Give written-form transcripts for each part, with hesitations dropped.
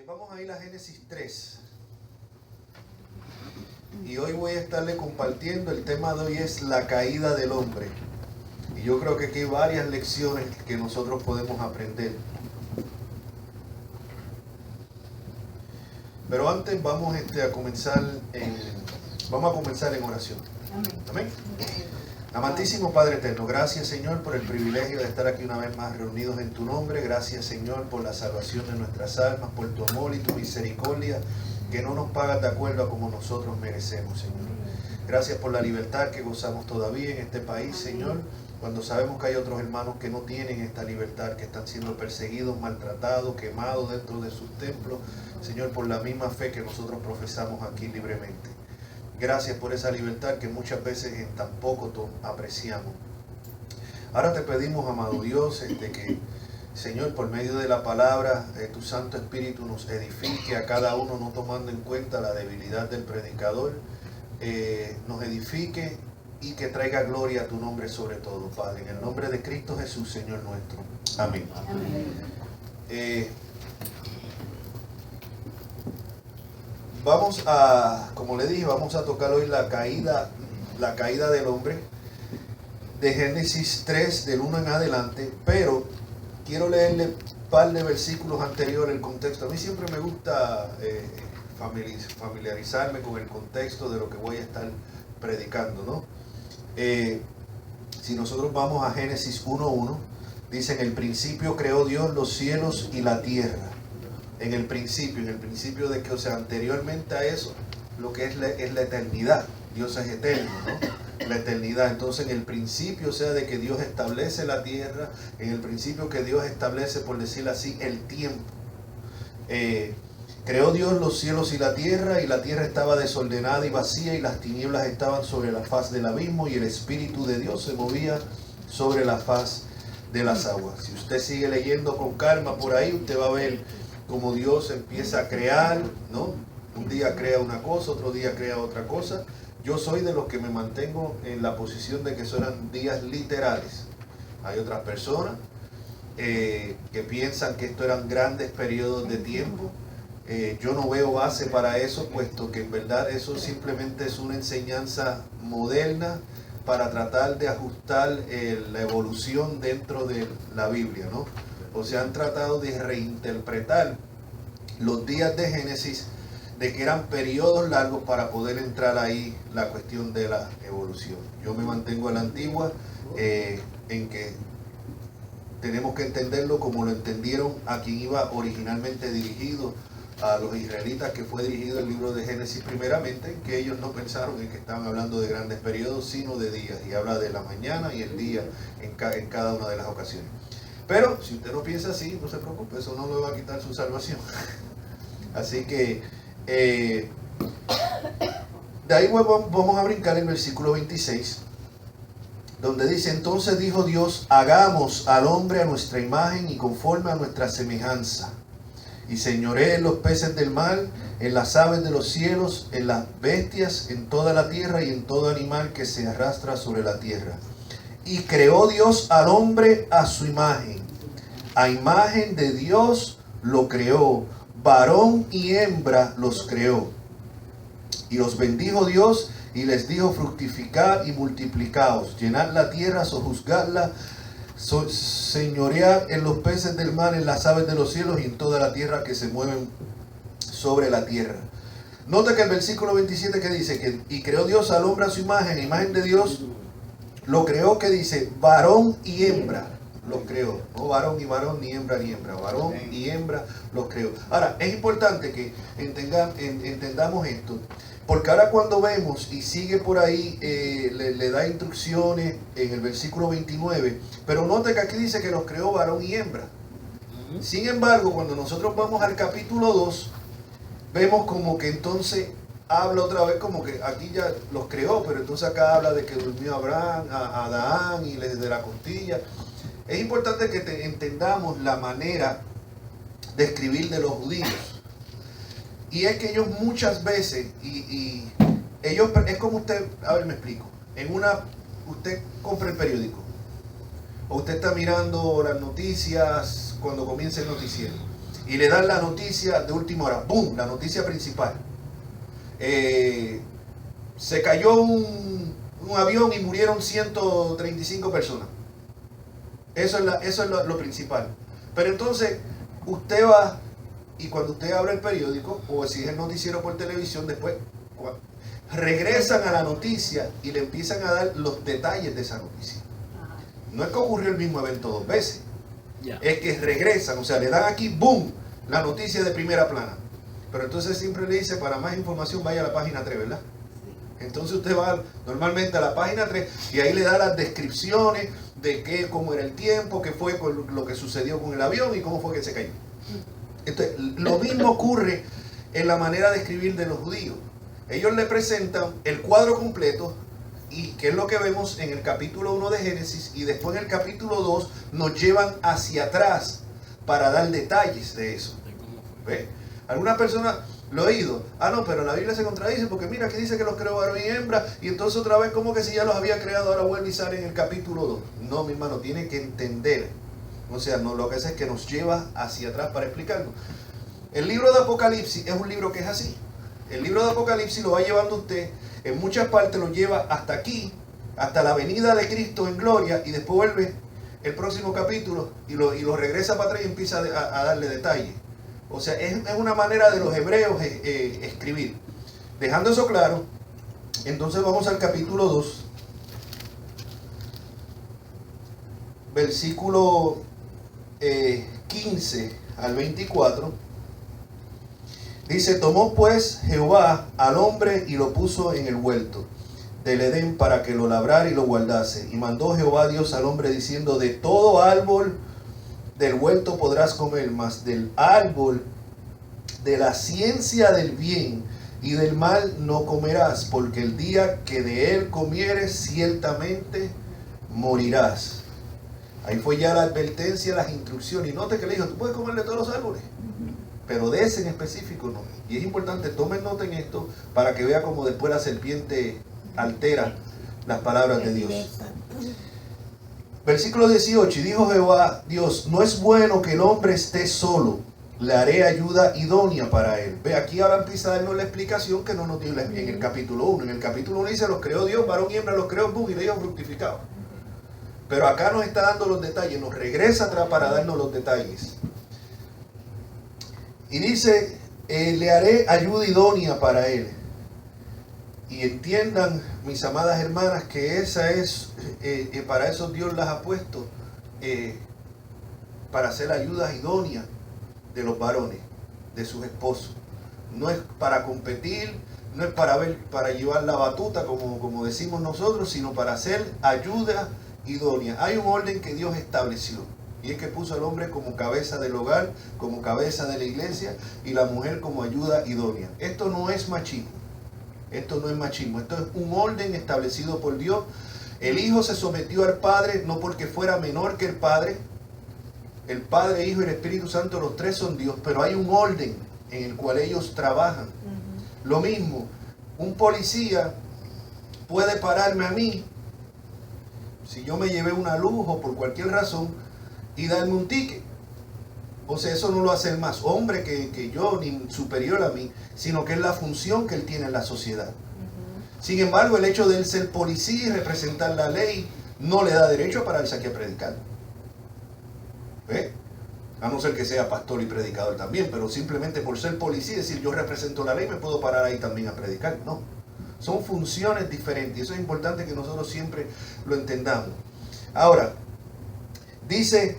Vamos a ir a Génesis 3. Y hoy voy a estarle compartiendo, el tema de hoy es la caída del hombre. Y yo creo que aquí hay varias lecciones que nosotros podemos aprender. Pero antes vamos a comenzar en oración. Amén. Amantísimo Padre eterno, gracias Señor por el privilegio de estar aquí una vez más reunidos en tu nombre. Gracias Señor por la salvación de nuestras almas, por tu amor y tu misericordia que no nos pagas de acuerdo a como nosotros merecemos, Señor. Gracias por la libertad que gozamos todavía en este país, Señor, cuando sabemos que hay otros hermanos que no tienen esta libertad, que están siendo perseguidos, maltratados, quemados dentro de sus templos, Señor, por la misma fe que nosotros profesamos aquí libremente. Gracias por esa libertad que muchas veces en tan poco apreciamos. Ahora te pedimos, amado Dios, que, Señor, por medio de la palabra, tu Santo Espíritu nos edifique a cada uno, no tomando en cuenta la debilidad del predicador, nos edifique y que traiga gloria a tu nombre sobre todo, Padre. En el nombre de Cristo Jesús, Señor nuestro. Amén. Amén. Vamos a, como le dije, vamos a tocar hoy la caída del hombre de Génesis 3 del 1 en adelante, pero quiero leerle un par de versículos anteriores, el contexto. A mí siempre me gusta familiarizarme con el contexto de lo que voy a estar predicando, ¿no? Si nosotros vamos a Génesis 1:1, dice: en el principio creó Dios los cielos y la tierra. En el principio de que, o sea, anteriormente a eso, lo que es la eternidad. Dios es eterno, ¿no? La eternidad. Entonces, en el principio, o sea, de que Dios establece la tierra, en el principio que Dios establece, por decirlo así, el tiempo. Creó Dios los cielos y la tierra estaba desordenada y vacía, y las tinieblas estaban sobre la faz del abismo, y el Espíritu de Dios se movía sobre la faz de las aguas. Si usted sigue leyendo con calma por ahí, usted va a ver como Dios empieza a crear, ¿no? Un día crea una cosa, otro día crea otra cosa. Yo soy de los que me mantengo en la posición de que son eran días literales. Hay otras personas que piensan que esto eran grandes periodos de tiempo. Yo no veo base para eso, puesto que en verdad eso simplemente es una enseñanza moderna para tratar de ajustar la evolución dentro de la Biblia, ¿no? O sea, han tratado de reinterpretar los días de Génesis de que eran periodos largos para poder entrar ahí la cuestión de la evolución. Yo me mantengo a la antigua, en que tenemos que entenderlo como lo entendieron a quien iba originalmente dirigido, a los israelitas, que fue dirigido el libro de Génesis primeramente, que ellos no pensaron en que estaban hablando de grandes periodos, sino de días, y habla de la mañana y el día en cada una de las ocasiones. Pero si usted no piensa así, no se preocupe, eso no le va a quitar su salvación. Así que de ahí vamos a brincar el versículo 26, donde dice: entonces dijo Dios, hagamos al hombre a nuestra imagen y conforme a nuestra semejanza, y señoree en los peces del mar, en las aves de los cielos, en las bestias, en toda la tierra y en todo animal que se arrastra sobre la tierra. Y creó Dios al hombre a su imagen. A imagen de Dios lo creó. Varón y hembra los creó. Y los bendijo Dios y les dijo: fructificad y multiplicaos. Llenad la tierra, sojuzgadla, señoread en los peces del mar, en las aves de los cielos y en toda la tierra que se mueven sobre la tierra. Nota que el versículo 27 que dice que y creó Dios al hombre a su imagen. Imagen de Dios lo creó, que dice varón y hembra los creó. No varón y varón, ni hembra ni hembra. Varón y hembra los creó. Ahora, es importante que entendamos esto, porque ahora cuando vemos, y sigue por ahí, le da instrucciones en el versículo 29, pero note que aquí dice que los creó varón y hembra. Sin embargo, cuando nosotros vamos al capítulo 2, vemos como que entonces habla otra vez como que aquí ya los creó, pero entonces acá habla de que durmió Abraham, a Adán y desde la costilla. Es importante que entendamos la manera de escribir de los judíos. Y es que ellos muchas veces, y ellos, es como usted, a ver, me explico. Usted compra el periódico, o usted está mirando las noticias cuando comienza el noticiero, y y le dan la noticia de última hora, ¡boom!, la noticia principal. Se cayó un avión y murieron 135 personas. Eso es lo principal. Pero entonces usted va, y cuando usted abre el periódico o si es el noticiero por televisión, después regresan a la noticia y le empiezan a dar los detalles de esa noticia. No es que ocurrió el mismo evento dos veces, es que regresan, o sea, le dan aquí, boom, la noticia de primera plana. Pero entonces siempre le dice, para más información vaya a la página 3, ¿verdad? Entonces usted va normalmente a la página 3 y ahí le da las descripciones de cómo era el tiempo, qué fue lo que sucedió con el avión y cómo fue que se cayó. Entonces, lo mismo ocurre en la manera de escribir de los judíos. Ellos le presentan el cuadro completo, y que es lo que vemos en el capítulo 1 de Génesis, y después en el capítulo 2 nos llevan hacia atrás para dar detalles de eso. ¿Ve? Algunas personas lo he oído, no, pero la Biblia se contradice porque mira que dice que los creó varón y hembra, y entonces otra vez como que si ya los había creado ahora vuelve y sale en el capítulo 2. No, mi hermano, tiene que entender. O sea, no, lo que hace es que nos lleva hacia atrás para explicarnos. El libro de Apocalipsis es un libro que es así. El libro de Apocalipsis lo va llevando usted, en muchas partes lo lleva hasta aquí, hasta la venida de Cristo en gloria, y después vuelve el próximo capítulo y lo regresa para atrás y empieza a darle detalles. O sea, es una manera de los hebreos escribir. Dejando eso claro, entonces vamos al capítulo 2, versículo 15 al 24. Dice: tomó pues Jehová al hombre y lo puso en el huerto del Edén para que lo labrara y lo guardase. Y mandó Jehová Dios al hombre diciendo: de todo árbol del huerto podrás comer, mas del árbol de la ciencia del bien y del mal no comerás, porque el día que de él comieres ciertamente morirás. Ahí fue ya la advertencia, las instrucciones. Y note que le dijo: tú puedes comer de todos los árboles, pero de ese en específico no. Y es importante, tomen nota en esto para que vea cómo después la serpiente altera las palabras de Dios. Versículo 18: y dijo Jehová Dios: no es bueno que el hombre esté solo, le haré ayuda idónea para él. Ve, aquí ahora empieza a darnos la explicación que no nos dio en el capítulo 1. En el capítulo 1 dice: los creó Dios, varón y hembra los creó, y ellos fructificados. Pero acá nos está dando los detalles, nos regresa atrás para darnos los detalles. Y dice: le haré ayuda idónea para él. Y entiendan, mis amadas hermanas, que esa es, para eso Dios las ha puesto, para hacer ayudas idóneas de los varones, de sus esposos. No es para competir, no es para llevar la batuta, como decimos nosotros, sino para hacer ayuda idónea. Hay un orden que Dios estableció, y es que puso al hombre como cabeza del hogar, como cabeza de la iglesia, y la mujer como ayuda idónea. Esto no es machismo. Esto no es machismo, esto es un orden establecido por Dios. El Hijo se sometió al Padre no porque fuera menor que el Padre. El Padre, Hijo y el Espíritu Santo, los tres son Dios, pero hay un orden en el cual ellos trabajan. Lo mismo, un policía puede pararme a mí, si yo me llevé una luz o por cualquier razón, y darme un ticket. O sea, eso no lo hace el más hombre que yo, ni superior a mí, sino que es la función que él tiene en la sociedad. Sin embargo, el hecho de él ser policía y representar la ley no le da derecho a pararse aquí a predicar. ¿Ve? A no ser que sea pastor y predicador también, pero simplemente por ser policía y decir yo represento la ley, me puedo parar ahí también a predicar. No, son funciones diferentes, y eso es importante que nosotros siempre lo entendamos. Ahora, dice: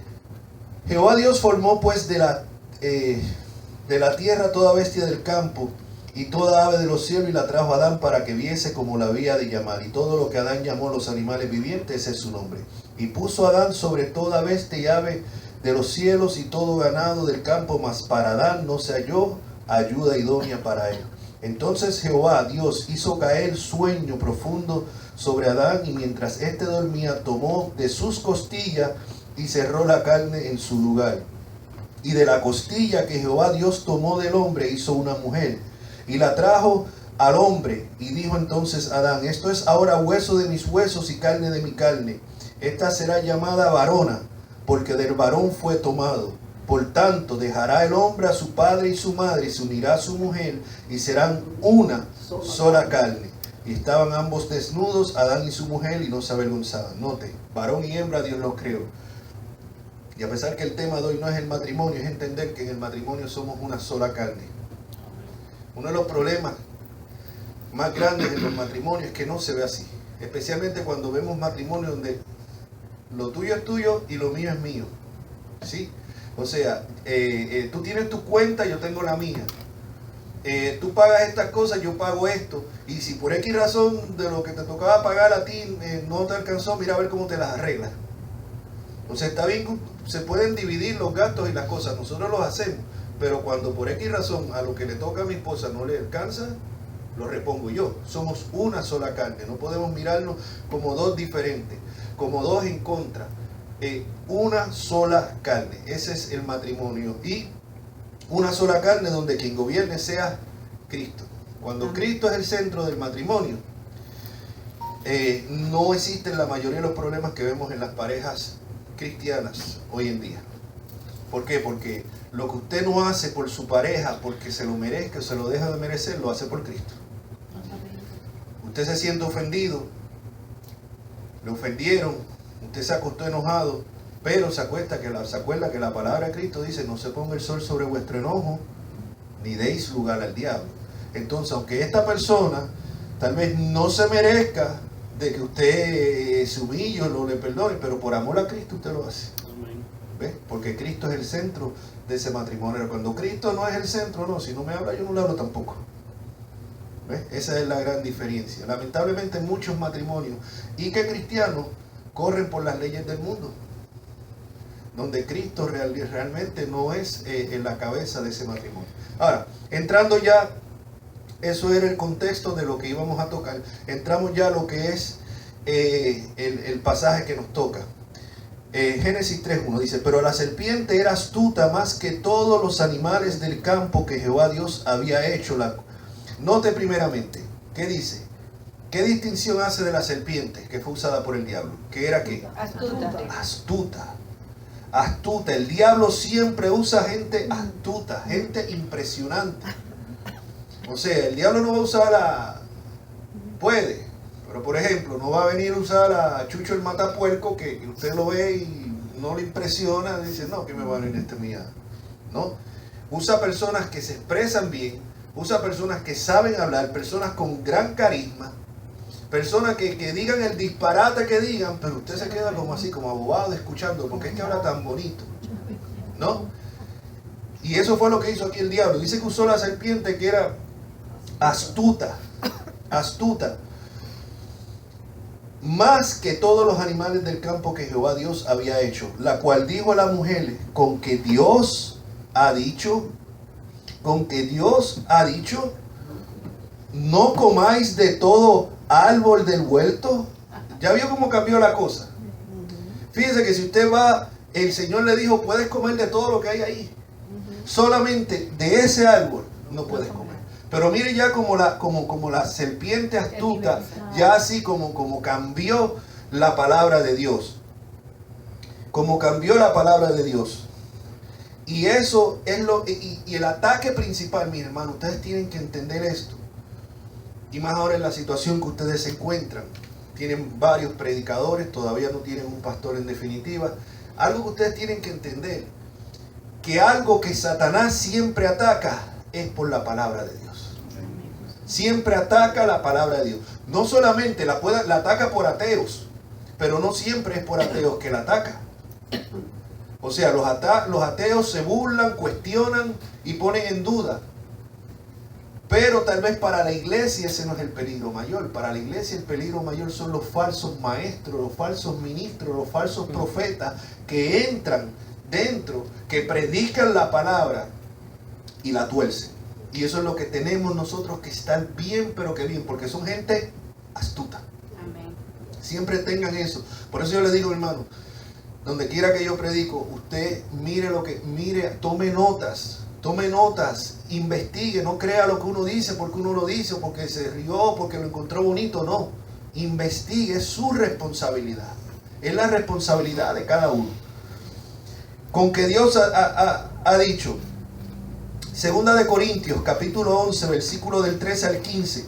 Jehová Dios formó pues de la tierra toda bestia del campo y toda ave de los cielos, y la trajo a Adán para que viese cómo la había de llamar. Y todo lo que Adán llamó a los animales vivientes, ese es su nombre. Y puso a Adán sobre toda bestia y ave de los cielos y todo ganado del campo, mas para Adán no se halló ayuda idónea para él. Entonces Jehová Dios hizo caer sueño profundo sobre Adán, y mientras éste dormía, tomó de sus costillas y cerró la carne en su lugar. Y de la costilla que Jehová Dios tomó del hombre hizo una mujer, y la trajo al hombre. Y dijo entonces Adán: esto es ahora hueso de mis huesos y carne de mi carne. Esta será llamada varona, porque del varón fue tomado. Por tanto, dejará el hombre a su padre y su madre y se unirá a su mujer y serán una sola carne. Y estaban ambos desnudos, Adán y su mujer, y no se avergonzaban. Note, varón y hembra Dios los creó. Y a pesar que el tema de hoy no es el matrimonio, es entender que en el matrimonio somos una sola carne. Uno de los problemas más grandes en los matrimonios es que no se ve así. Especialmente cuando vemos matrimonios donde lo tuyo es tuyo y lo mío es mío. ¿Sí? O sea, tú tienes tu cuenta, yo tengo la mía. Tú pagas estas cosas, yo pago esto. Y si por X razón de lo que te tocaba pagar a ti no te alcanzó, mira a ver cómo te las arreglas. O sea, está bien, se pueden dividir los gastos y las cosas, nosotros los hacemos. Pero cuando por X razón a lo que le toca a mi esposa no le alcanza, lo repongo yo. Somos una sola carne, no podemos mirarnos como dos diferentes, como dos en contra. Una sola carne, ese es el matrimonio. Y una sola carne donde quien gobierne sea Cristo. Cuando Cristo es el centro del matrimonio, no existen la mayoría de los problemas que vemos en las parejas cristianas hoy en día. ¿Por qué? Porque lo que usted no hace por su pareja porque se lo merezca o se lo deja de merecer, lo hace por Cristo. Usted se siente ofendido, le ofendieron, usted se acostó enojado, pero se acuerda que la palabra de Cristo dice: no se ponga el sol sobre vuestro enojo, ni deis lugar al diablo. Entonces, aunque esta persona tal vez no se merezca de que usted se humille o no le perdone, pero por amor a Cristo usted lo hace. ¿Ves? Porque Cristo es el centro de ese matrimonio. Cuando Cristo no es el centro, no, si no me habla yo no le hablo tampoco. ¿Ves? Esa es la gran diferencia. Lamentablemente muchos matrimonios y que cristianos corren por las leyes del mundo, donde Cristo realmente no es en la cabeza de ese matrimonio. Ahora, entrando ya, eso era el contexto de lo que íbamos a tocar. Entramos ya a lo que es el pasaje que nos toca. Génesis 3:1 dice: pero la serpiente era astuta más que todos los animales del campo que Jehová Dios había hecho. Note primeramente, ¿qué dice? ¿Qué distinción hace de la serpiente que fue usada por el diablo? ¿Qué era qué? Astuta. Astuta. El diablo siempre usa gente astuta, gente impresionante. O sea, el diablo no va a usar puede, pero por ejemplo, no va a venir a usar a Chucho el matapuerco, que usted lo ve y no le impresiona, dice: no, que me va a venir este mía. No, usa personas que se expresan bien, usa personas que saben hablar, personas con gran carisma, personas que digan el disparate que digan, pero usted se queda como así, como abobado escuchando, porque es que habla tan bonito, ¿no? Y eso fue lo que hizo aquí el diablo. Dice que usó la serpiente, que era astuta, más que todos los animales del campo que Jehová Dios había hecho, la cual dijo a la mujer: con que Dios ha dicho, no comáis de todo árbol del huerto. ¿Ya vio cómo cambió la cosa? Fíjese que si usted va, el Señor le dijo: puedes comer de todo lo que hay ahí, solamente de ese árbol no puedes comer. Pero mire ya como la serpiente astuta, ya así como cambió la palabra de Dios. Como cambió la palabra de Dios. Y eso es y el ataque principal, mi hermano, ustedes tienen que entender esto. Y más ahora en la situación que ustedes se encuentran. Tienen varios predicadores, todavía no tienen un pastor en definitiva. Algo que ustedes tienen que entender, que algo que Satanás siempre ataca es por la palabra de Dios. Siempre ataca la palabra de Dios. No solamente la ataca por ateos, pero no siempre es por ateos que la ataca. O sea, los ateos se burlan, cuestionan y ponen en duda. Pero tal vez para la iglesia ese no es el peligro mayor. Para la iglesia el peligro mayor son los falsos maestros, los falsos ministros, los falsos profetas que entran dentro, que predican la palabra y la tuercen. Y eso es lo que tenemos nosotros que estar bien, pero que bien, porque son gente astuta. Amén. Siempre tengan eso. Por eso yo le digo, hermano, donde quiera que yo predico, usted mire, tome notas, investigue, no crea lo que uno dice porque uno lo dice, o porque se rió, porque lo encontró bonito, no. Investigue, es su responsabilidad. Es la responsabilidad de cada uno. con que Dios ha dicho. Segunda de Corintios, capítulo 11, versículo del 13 al 15.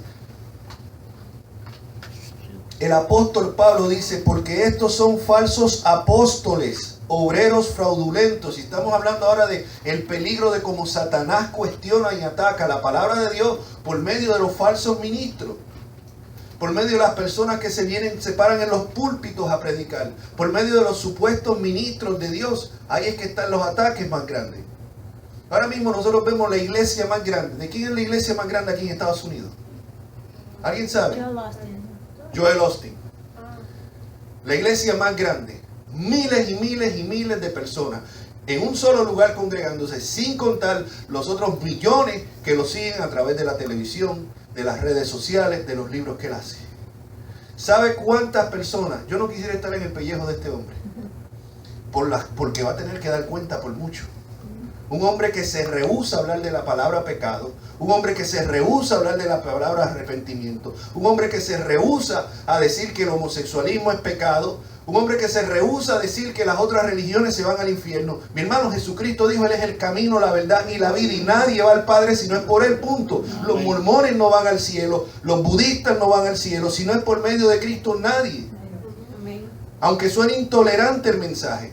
El apóstol Pablo dice, porque estos son falsos apóstoles, obreros fraudulentos. Y estamos hablando ahora de el peligro de cómo Satanás cuestiona y ataca la palabra de Dios por medio de los falsos ministros. Por medio de las personas que se paran en los púlpitos a predicar. Por medio de los supuestos ministros de Dios. Ahí es que están los ataques más grandes. Ahora mismo nosotros vemos la iglesia más grande. ¿De quién es la iglesia más grande aquí en Estados Unidos? ¿Alguien sabe? Joel Osteen. La iglesia más grande. Miles y miles y miles de personas en un solo lugar congregándose, sin contar los otros millones que lo siguen a través de la televisión, de las redes sociales, de los libros que él hace. ¿Sabe cuántas personas? Yo no quisiera estar en el pellejo de este hombre, porque va a tener que dar cuenta por mucho. Un hombre que se rehúsa a hablar de la palabra pecado, un hombre que se rehúsa a hablar de la palabra arrepentimiento, un hombre que se rehúsa a decir que el homosexualismo es pecado, un hombre que se rehúsa a decir que las otras religiones se van al infierno. Mi hermano, Jesucristo dijo, Él es el camino, la verdad y la vida, y nadie va al Padre si no es por Él, punto. Los mormones no van al cielo, los budistas no van al cielo, si no es por medio de Cristo, nadie. Aunque suene intolerante el mensaje,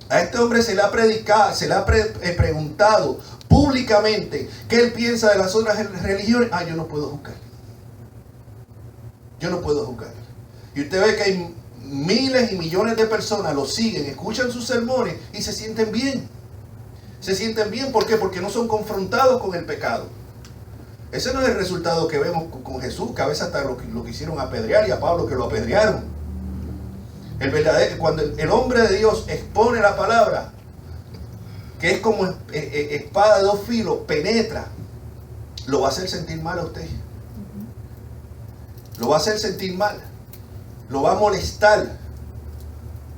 a este hombre se le ha predicado, se le ha preguntado públicamente qué él piensa de las otras religiones. Yo no puedo juzgar. Yo no puedo juzgar. Y usted ve que hay miles y millones de personas lo siguen, escuchan sus sermones y se sienten bien. Se sienten bien, ¿por qué? Porque no son confrontados con el pecado. Ese no es el resultado que vemos con Jesús, que a veces hasta lo quisieron apedrear, y a Pablo que lo apedrearon. Cuando el hombre de Dios expone la palabra, que es como espada de dos filos, penetra, lo va a hacer sentir mal a usted. Lo va a hacer sentir mal. Lo va a molestar.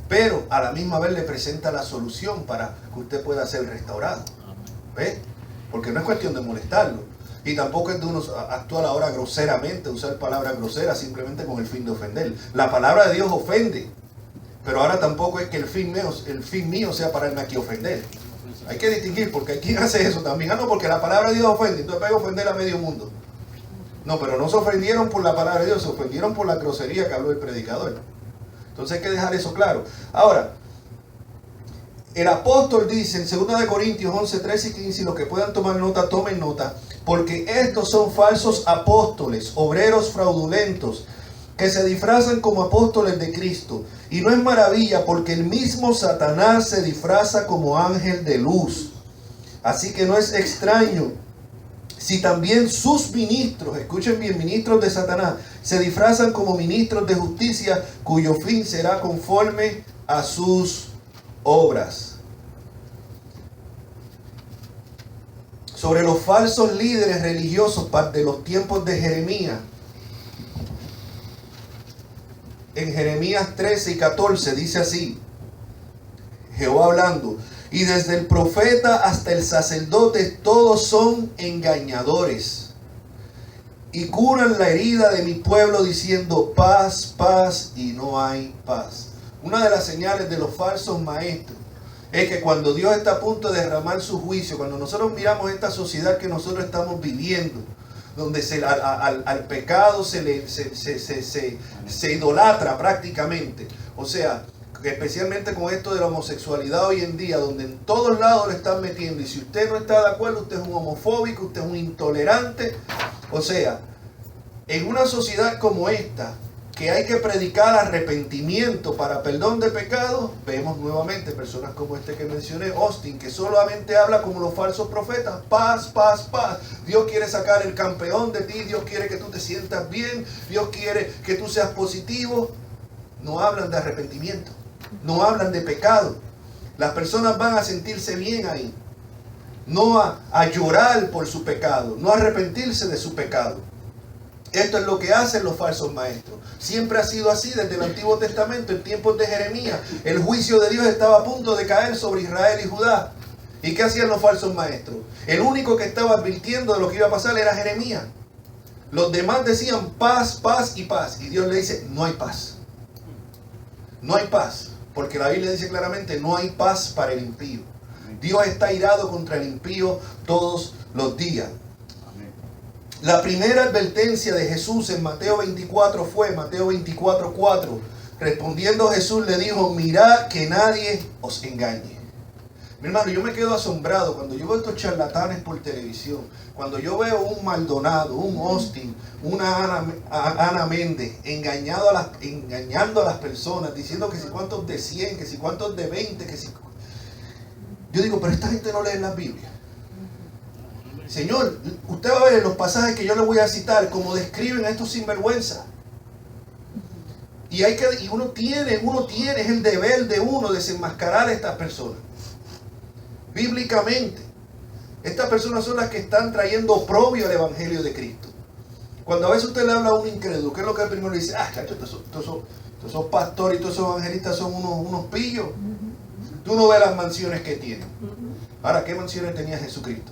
Pero a la misma vez le presenta la solución para que usted pueda ser restaurado. ¿Ve? Porque no es cuestión de molestarlo. Y tampoco es de uno actuar ahora groseramente, usar palabras groseras simplemente con el fin de ofender. La palabra de Dios ofende. Pero ahora tampoco es que el fin mío sea pararme aquí a ofender. Hay que distinguir, porque hay quien hace eso también. No, porque la palabra de Dios ofende, entonces voy a ofender a medio mundo. No, pero no se ofendieron por la palabra de Dios, se ofendieron por la grosería que habló el predicador. Entonces hay que dejar eso claro. Ahora, el apóstol dice en 2 de Corintios 11, 13 y 15, y los que puedan tomar nota, tomen nota, porque estos son falsos apóstoles, obreros fraudulentos, que se disfrazan como apóstoles de Cristo. Y no es maravilla, porque el mismo Satanás se disfraza como ángel de luz. Así que no es extraño si también sus ministros, escuchen bien, ministros de Satanás, se disfrazan como ministros de justicia, cuyo fin será conforme a sus obras. Sobre los falsos líderes religiosos de los tiempos de Jeremías, en Jeremías 13 y 14 dice así, Jehová hablando, y desde el profeta hasta el sacerdote todos son engañadores y curan la herida de mi pueblo diciendo paz, paz, y no hay paz. Una de las señales de los falsos maestros es que cuando Dios está a punto de derramar su juicio, cuando nosotros miramos esta sociedad que nosotros estamos viviendo, donde al pecado se idolatra prácticamente. O sea, especialmente con esto de la homosexualidad hoy en día, donde en todos lados le están metiendo. Y si usted no está de acuerdo, usted es un homofóbico, usted es un intolerante. O sea, en una sociedad como esta, que hay que predicar arrepentimiento para perdón de pecados, vemos nuevamente personas como este que mencioné, Osteen, que solamente habla como los falsos profetas, paz, paz, paz. Dios quiere sacar el campeón de ti, Dios quiere que tú te sientas bien, Dios quiere que tú seas positivo. No hablan de arrepentimiento, no hablan de pecado. Las personas van a sentirse bien ahí, no a llorar por su pecado, no a arrepentirse de su pecado. Esto es lo que hacen los falsos maestros. Siempre ha sido así desde el Antiguo Testamento, en tiempos de Jeremías. El juicio de Dios estaba a punto de caer sobre Israel y Judá. ¿Y qué hacían los falsos maestros? El único que estaba advirtiendo de lo que iba a pasar era Jeremías. Los demás decían paz, paz y paz. Y Dios le dice, no hay paz. No hay paz. Porque la Biblia dice claramente, no hay paz para el impío. Dios está irado contra el impío todos los días. La primera advertencia de Jesús en Mateo 24 fue, Mateo 24:4. Respondiendo Jesús le dijo, mirad que nadie os engañe. Mi hermano, yo me quedo asombrado cuando yo veo estos charlatanes por televisión, cuando yo veo un Maldonado, un Austin, una Ana Méndez engañando a las personas, diciendo que si cuántos de 100, que si cuántos de 20, que si... Yo digo, pero esta gente no lee la Biblia. Señor, usted va a ver en los pasajes que yo le voy a citar cómo describen a estos sinvergüenzas. Y uno tiene, es el deber de uno desenmascarar a estas personas. Bíblicamente, estas personas son las que están trayendo oprobio al Evangelio de Cristo. Cuando a veces usted le habla a un incrédulo, ¿qué es lo que el primero le dice? Chacho, todos esos pastores y todos esos evangelistas son unos pillos. Tú no ves las mansiones que tienen. Ahora, ¿qué mansiones tenía Jesucristo?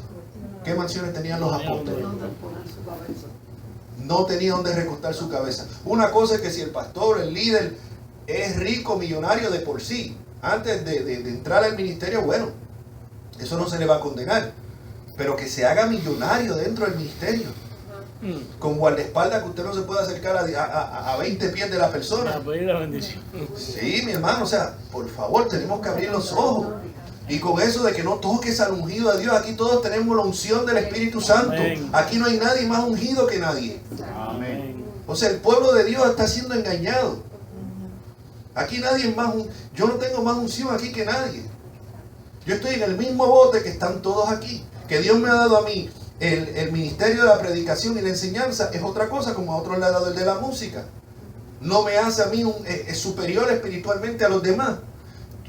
¿Qué mansiones tenían los apóstoles? No tenía donde recostar su cabeza. Una cosa es que si el pastor, el líder, es rico, millonario de por sí, antes de entrar al ministerio, bueno, eso no se le va a condenar. Pero que se haga millonario dentro del ministerio, con guardaespaldas que usted no se puede acercar a 20 pies de la persona. Para pedir la bendición. Sí, mi hermano, o sea, por favor, tenemos que abrir los ojos. Y con eso de que no toques al ungido de Dios, aquí todos tenemos la unción del Espíritu Santo. Amén. Aquí no hay nadie más ungido que nadie. Amén. O sea, el pueblo de Dios está siendo engañado. Aquí nadie es más, yo no tengo más unción aquí que nadie. Yo estoy en el mismo bote que están todos aquí. Que Dios me ha dado a mí el ministerio de la predicación y la enseñanza es otra cosa, como a otros le ha dado el de la música. No me hace a mí superior espiritualmente a los demás.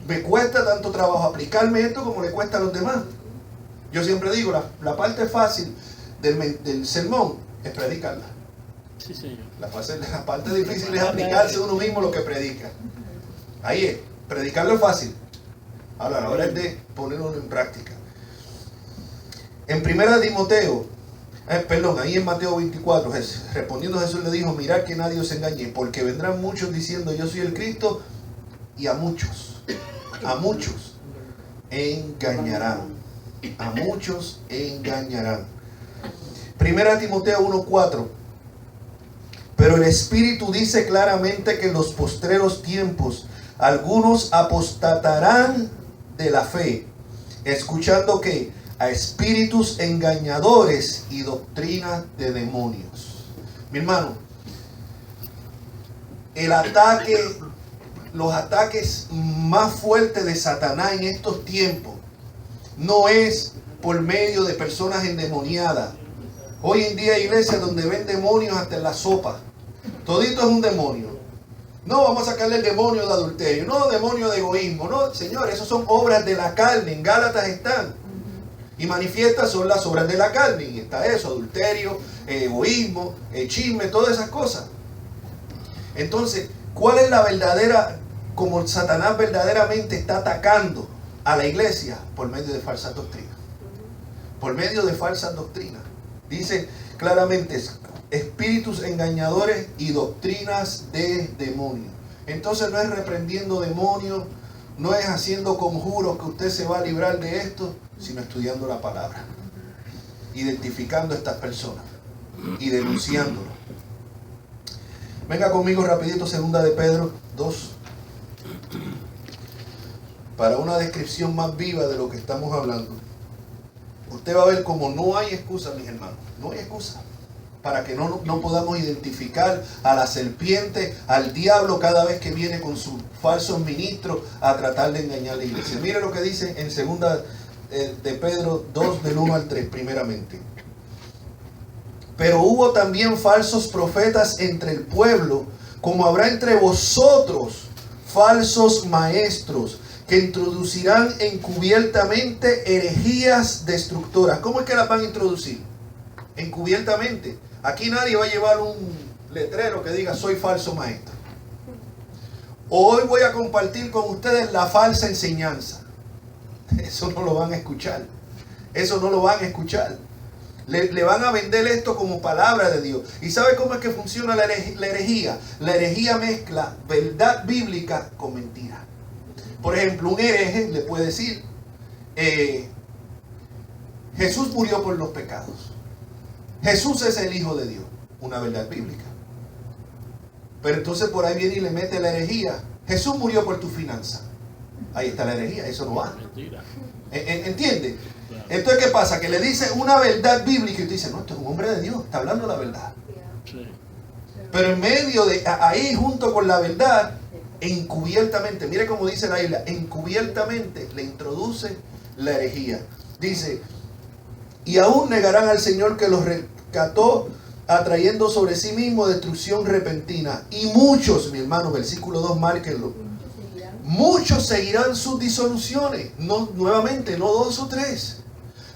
Me cuesta tanto trabajo aplicarme esto como le cuesta a los demás. Yo siempre digo, la parte fácil del sermón es predicarla. Sí, señor. La parte difícil es aplicarse uno mismo lo que predica. Ahí es, predicarlo es fácil. Ahora, la hora es de ponerlo en práctica. En 1 Timoteo, ahí en Mateo 24, respondiendo Jesús le dijo, mirad que nadie os engañe, porque vendrán muchos diciendo, yo soy el Cristo, y a muchos engañarán. A muchos engañarán. 1 Timoteo 1:4. Pero el Espíritu dice claramente que en los postreros tiempos algunos apostatarán de la fe, escuchando que a espíritus engañadores y doctrinas de demonios. Mi hermano, los ataques más fuertes de Satanás en estos tiempos no es por medio de personas endemoniadas. Hoy en día hay iglesias donde ven demonios hasta en la sopa. Todito es un demonio. No, vamos a sacarle el demonio de adulterio. No, demonio de egoísmo. No, Señor, esos son obras de la carne. En Gálatas están. Y manifiestas son las obras de la carne. Y está eso, adulterio, egoísmo, chisme, todas esas cosas. Entonces, ¿cuál es la verdadera, como Satanás verdaderamente está atacando a la iglesia? Por medio de falsas doctrinas. Por medio de falsas doctrinas. Dice claramente, espíritus engañadores y doctrinas de demonios. Entonces no es reprendiendo demonios, no es haciendo conjuros que usted se va a librar de esto, sino estudiando la palabra, identificando a estas personas y denunciándolo. Venga conmigo rapidito, 2 de Pedro 2, para una descripción más viva de lo que estamos hablando. Usted va a ver como no hay excusa, mis hermanos, no hay excusa para que no podamos identificar a la serpiente, al diablo cada vez que viene con sus falsos ministros a tratar de engañar a la iglesia. Mire lo que dice en 2 de Pedro 2 del 1 al 3 primeramente. Pero hubo también falsos profetas entre el pueblo, como habrá entre vosotros falsos maestros, que introducirán encubiertamente herejías destructoras. ¿Cómo es que las van a introducir? Encubiertamente. Aquí nadie va a llevar un letrero que diga soy falso maestro. Hoy voy a compartir con ustedes la falsa enseñanza. Eso no lo van a escuchar. Eso no lo van a escuchar. Le van a vender esto como palabra de Dios. ¿Y sabe cómo es que funciona la herejía? La herejía mezcla verdad bíblica con mentira. Por ejemplo, un hereje le puede decir, Jesús murió por los pecados. Jesús es el Hijo de Dios. Una verdad bíblica. Pero entonces por ahí viene y le mete la herejía. Jesús murió por tu finanza. Ahí está la herejía, eso no va. Mentira. ¿Entiende? Claro. Entonces, ¿qué pasa? Que le dice una verdad bíblica y tú dices, no, esto es un hombre de Dios, está hablando la verdad. Sí. Pero en medio de ahí, junto con la verdad, encubiertamente, mire cómo dice la Biblia, encubiertamente le introduce la herejía. Dice, y aún negarán al Señor que los rescató, atrayendo sobre sí mismo destrucción repentina. Y muchos, mi hermano, versículo 2, márquenlo, muchos seguirán sus disoluciones. No, nuevamente, no 2 o 3.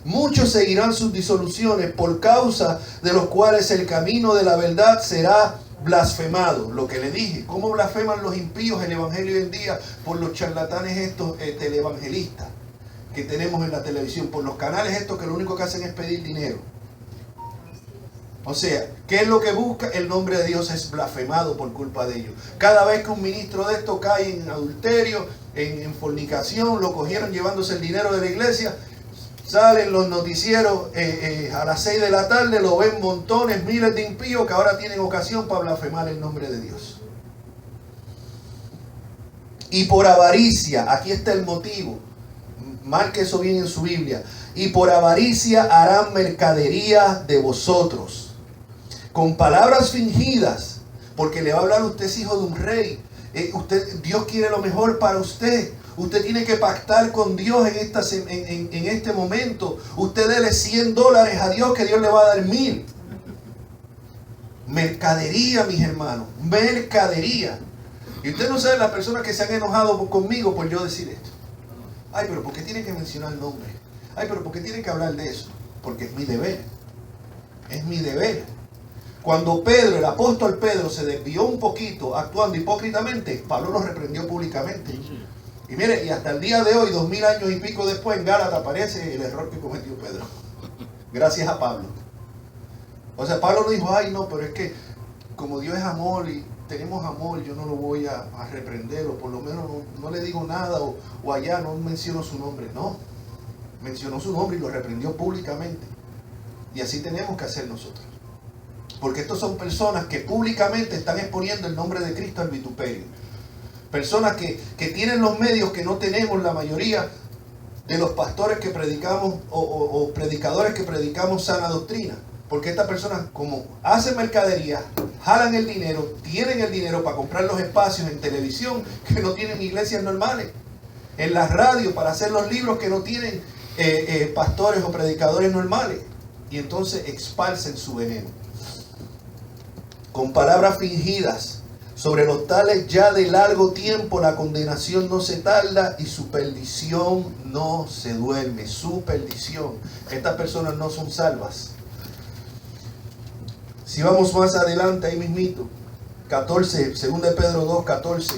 Muchos seguirán sus disoluciones, por causa de los cuales el camino de la verdad será blasfemado. Lo que le dije, ¿cómo blasfeman los impíos el evangelio hoy en día? Por los charlatanes estos televangelistas que tenemos en la televisión, por los canales estos que lo único que hacen es pedir dinero. O sea, ¿qué es lo que busca? El nombre de Dios es blasfemado por culpa de ellos. Cada vez que un ministro de esto cae en adulterio, en fornicación, lo cogieron llevándose el dinero de la iglesia, salen los noticieros a las 6 de la tarde, lo ven montones, miles de impíos que ahora tienen ocasión para blasfemar el nombre de Dios. Y por avaricia, aquí está el motivo, marque eso bien en su Biblia, y por avaricia harán mercadería de vosotros, con palabras fingidas, porque le va a hablar, usted es hijo de un rey, Dios quiere lo mejor para usted. Usted tiene que pactar con Dios en este momento. Usted dele $100 a Dios, que Dios le va a dar 1000. Mercadería, mis hermanos. Mercadería. Y usted no sabe las personas que se han enojado conmigo por yo decir esto. Ay, pero ¿por qué tiene que mencionar el nombre? Ay, pero ¿por qué tiene que hablar de eso? Porque es mi deber. Es mi deber. Cuando Pedro, el apóstol Pedro, se desvió un poquito actuando hipócritamente, Pablo lo reprendió públicamente. Sí. Y mire, y hasta el día de hoy, 2000 años y pico después, en Gálatas aparece el error que cometió Pedro. Gracias a Pablo. O sea, Pablo no dijo, ay no, pero es que como Dios es amor y tenemos amor, yo no lo voy a reprender, o por lo menos no le digo nada, o allá no menciono su nombre. No, mencionó su nombre y lo reprendió públicamente. Y así tenemos que hacer nosotros. Porque estos son personas que públicamente están exponiendo el nombre de Cristo al vituperio. Personas que tienen los medios que no tenemos la mayoría de los pastores que predicamos o predicadores que predicamos sana doctrina. Porque estas personas, como hacen mercadería, jalan el dinero, tienen el dinero para comprar los espacios en televisión que no tienen iglesias normales, en las radios para hacer los libros que no tienen pastores o predicadores normales. Y entonces esparcen su veneno. Con palabras fingidas. Sobre los tales ya de largo tiempo la condenación no se tarda y su perdición no se duerme. Su perdición. Estas personas no son salvas. Si vamos más adelante, ahí mismito, 14, 2 de Pedro 2, 14.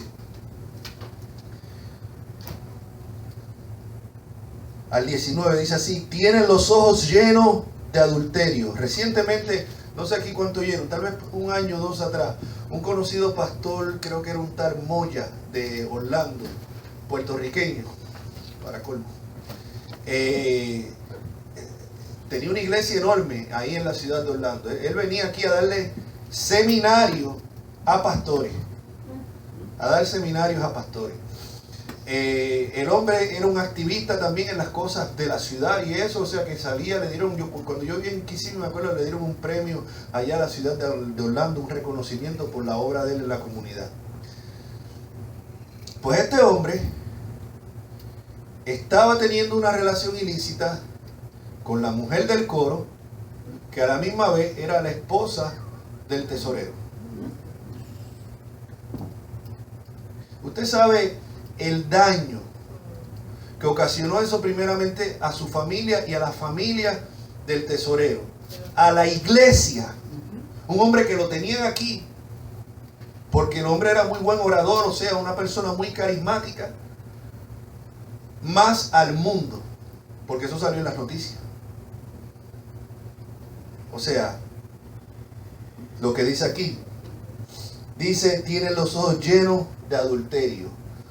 Al 19 dice así, tienen los ojos llenos de adulterio. Recientemente, no sé aquí cuánto lleno, tal vez 1 año o 2 atrás, un conocido pastor, creo que era un tal Moya de Orlando, puertorriqueño, para colmo. Tenía una iglesia enorme ahí en la ciudad de Orlando. Él venía aquí a darle seminarios a pastores. A dar seminarios a pastores. El hombre era un activista también en las cosas de la ciudad y eso, o sea que salía, le dieron, cuando yo vi en Kissimmee, me acuerdo, le dieron un premio allá a la ciudad de Orlando, un reconocimiento por la obra de él en la comunidad. Pues este hombre estaba teniendo una relación ilícita con la mujer del coro, que a la misma vez era la esposa del tesorero. Usted sabe el daño que ocasionó eso primeramente a su familia y a la familia del tesorero, a la iglesia, un hombre que lo tenían aquí porque el hombre era muy buen orador, o sea, una persona muy carismática, más al mundo, porque eso salió en las noticias. O sea, lo que dice aquí, dice, tienen los ojos llenos de adulterio.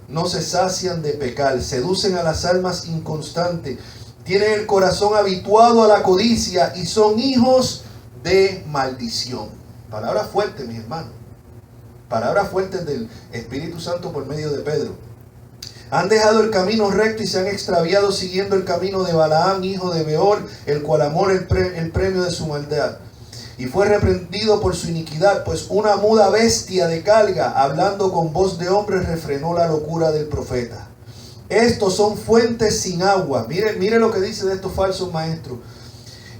no se sacian de pecar, seducen a las almas inconstantes, tienen el corazón habituado a la codicia y son hijos de maldición. Palabras fuertes, mis hermanos. Palabras fuertes del Espíritu Santo por medio de Pedro. Han dejado el camino recto y se han extraviado siguiendo el camino de Balaam, hijo de Beor, el cual amó el premio de su maldad. Y fue reprendido por su iniquidad, pues una muda bestia de carga, hablando con voz de hombre, refrenó la locura del profeta. Estos son fuentes sin agua. Mire lo que dice de estos falsos maestros.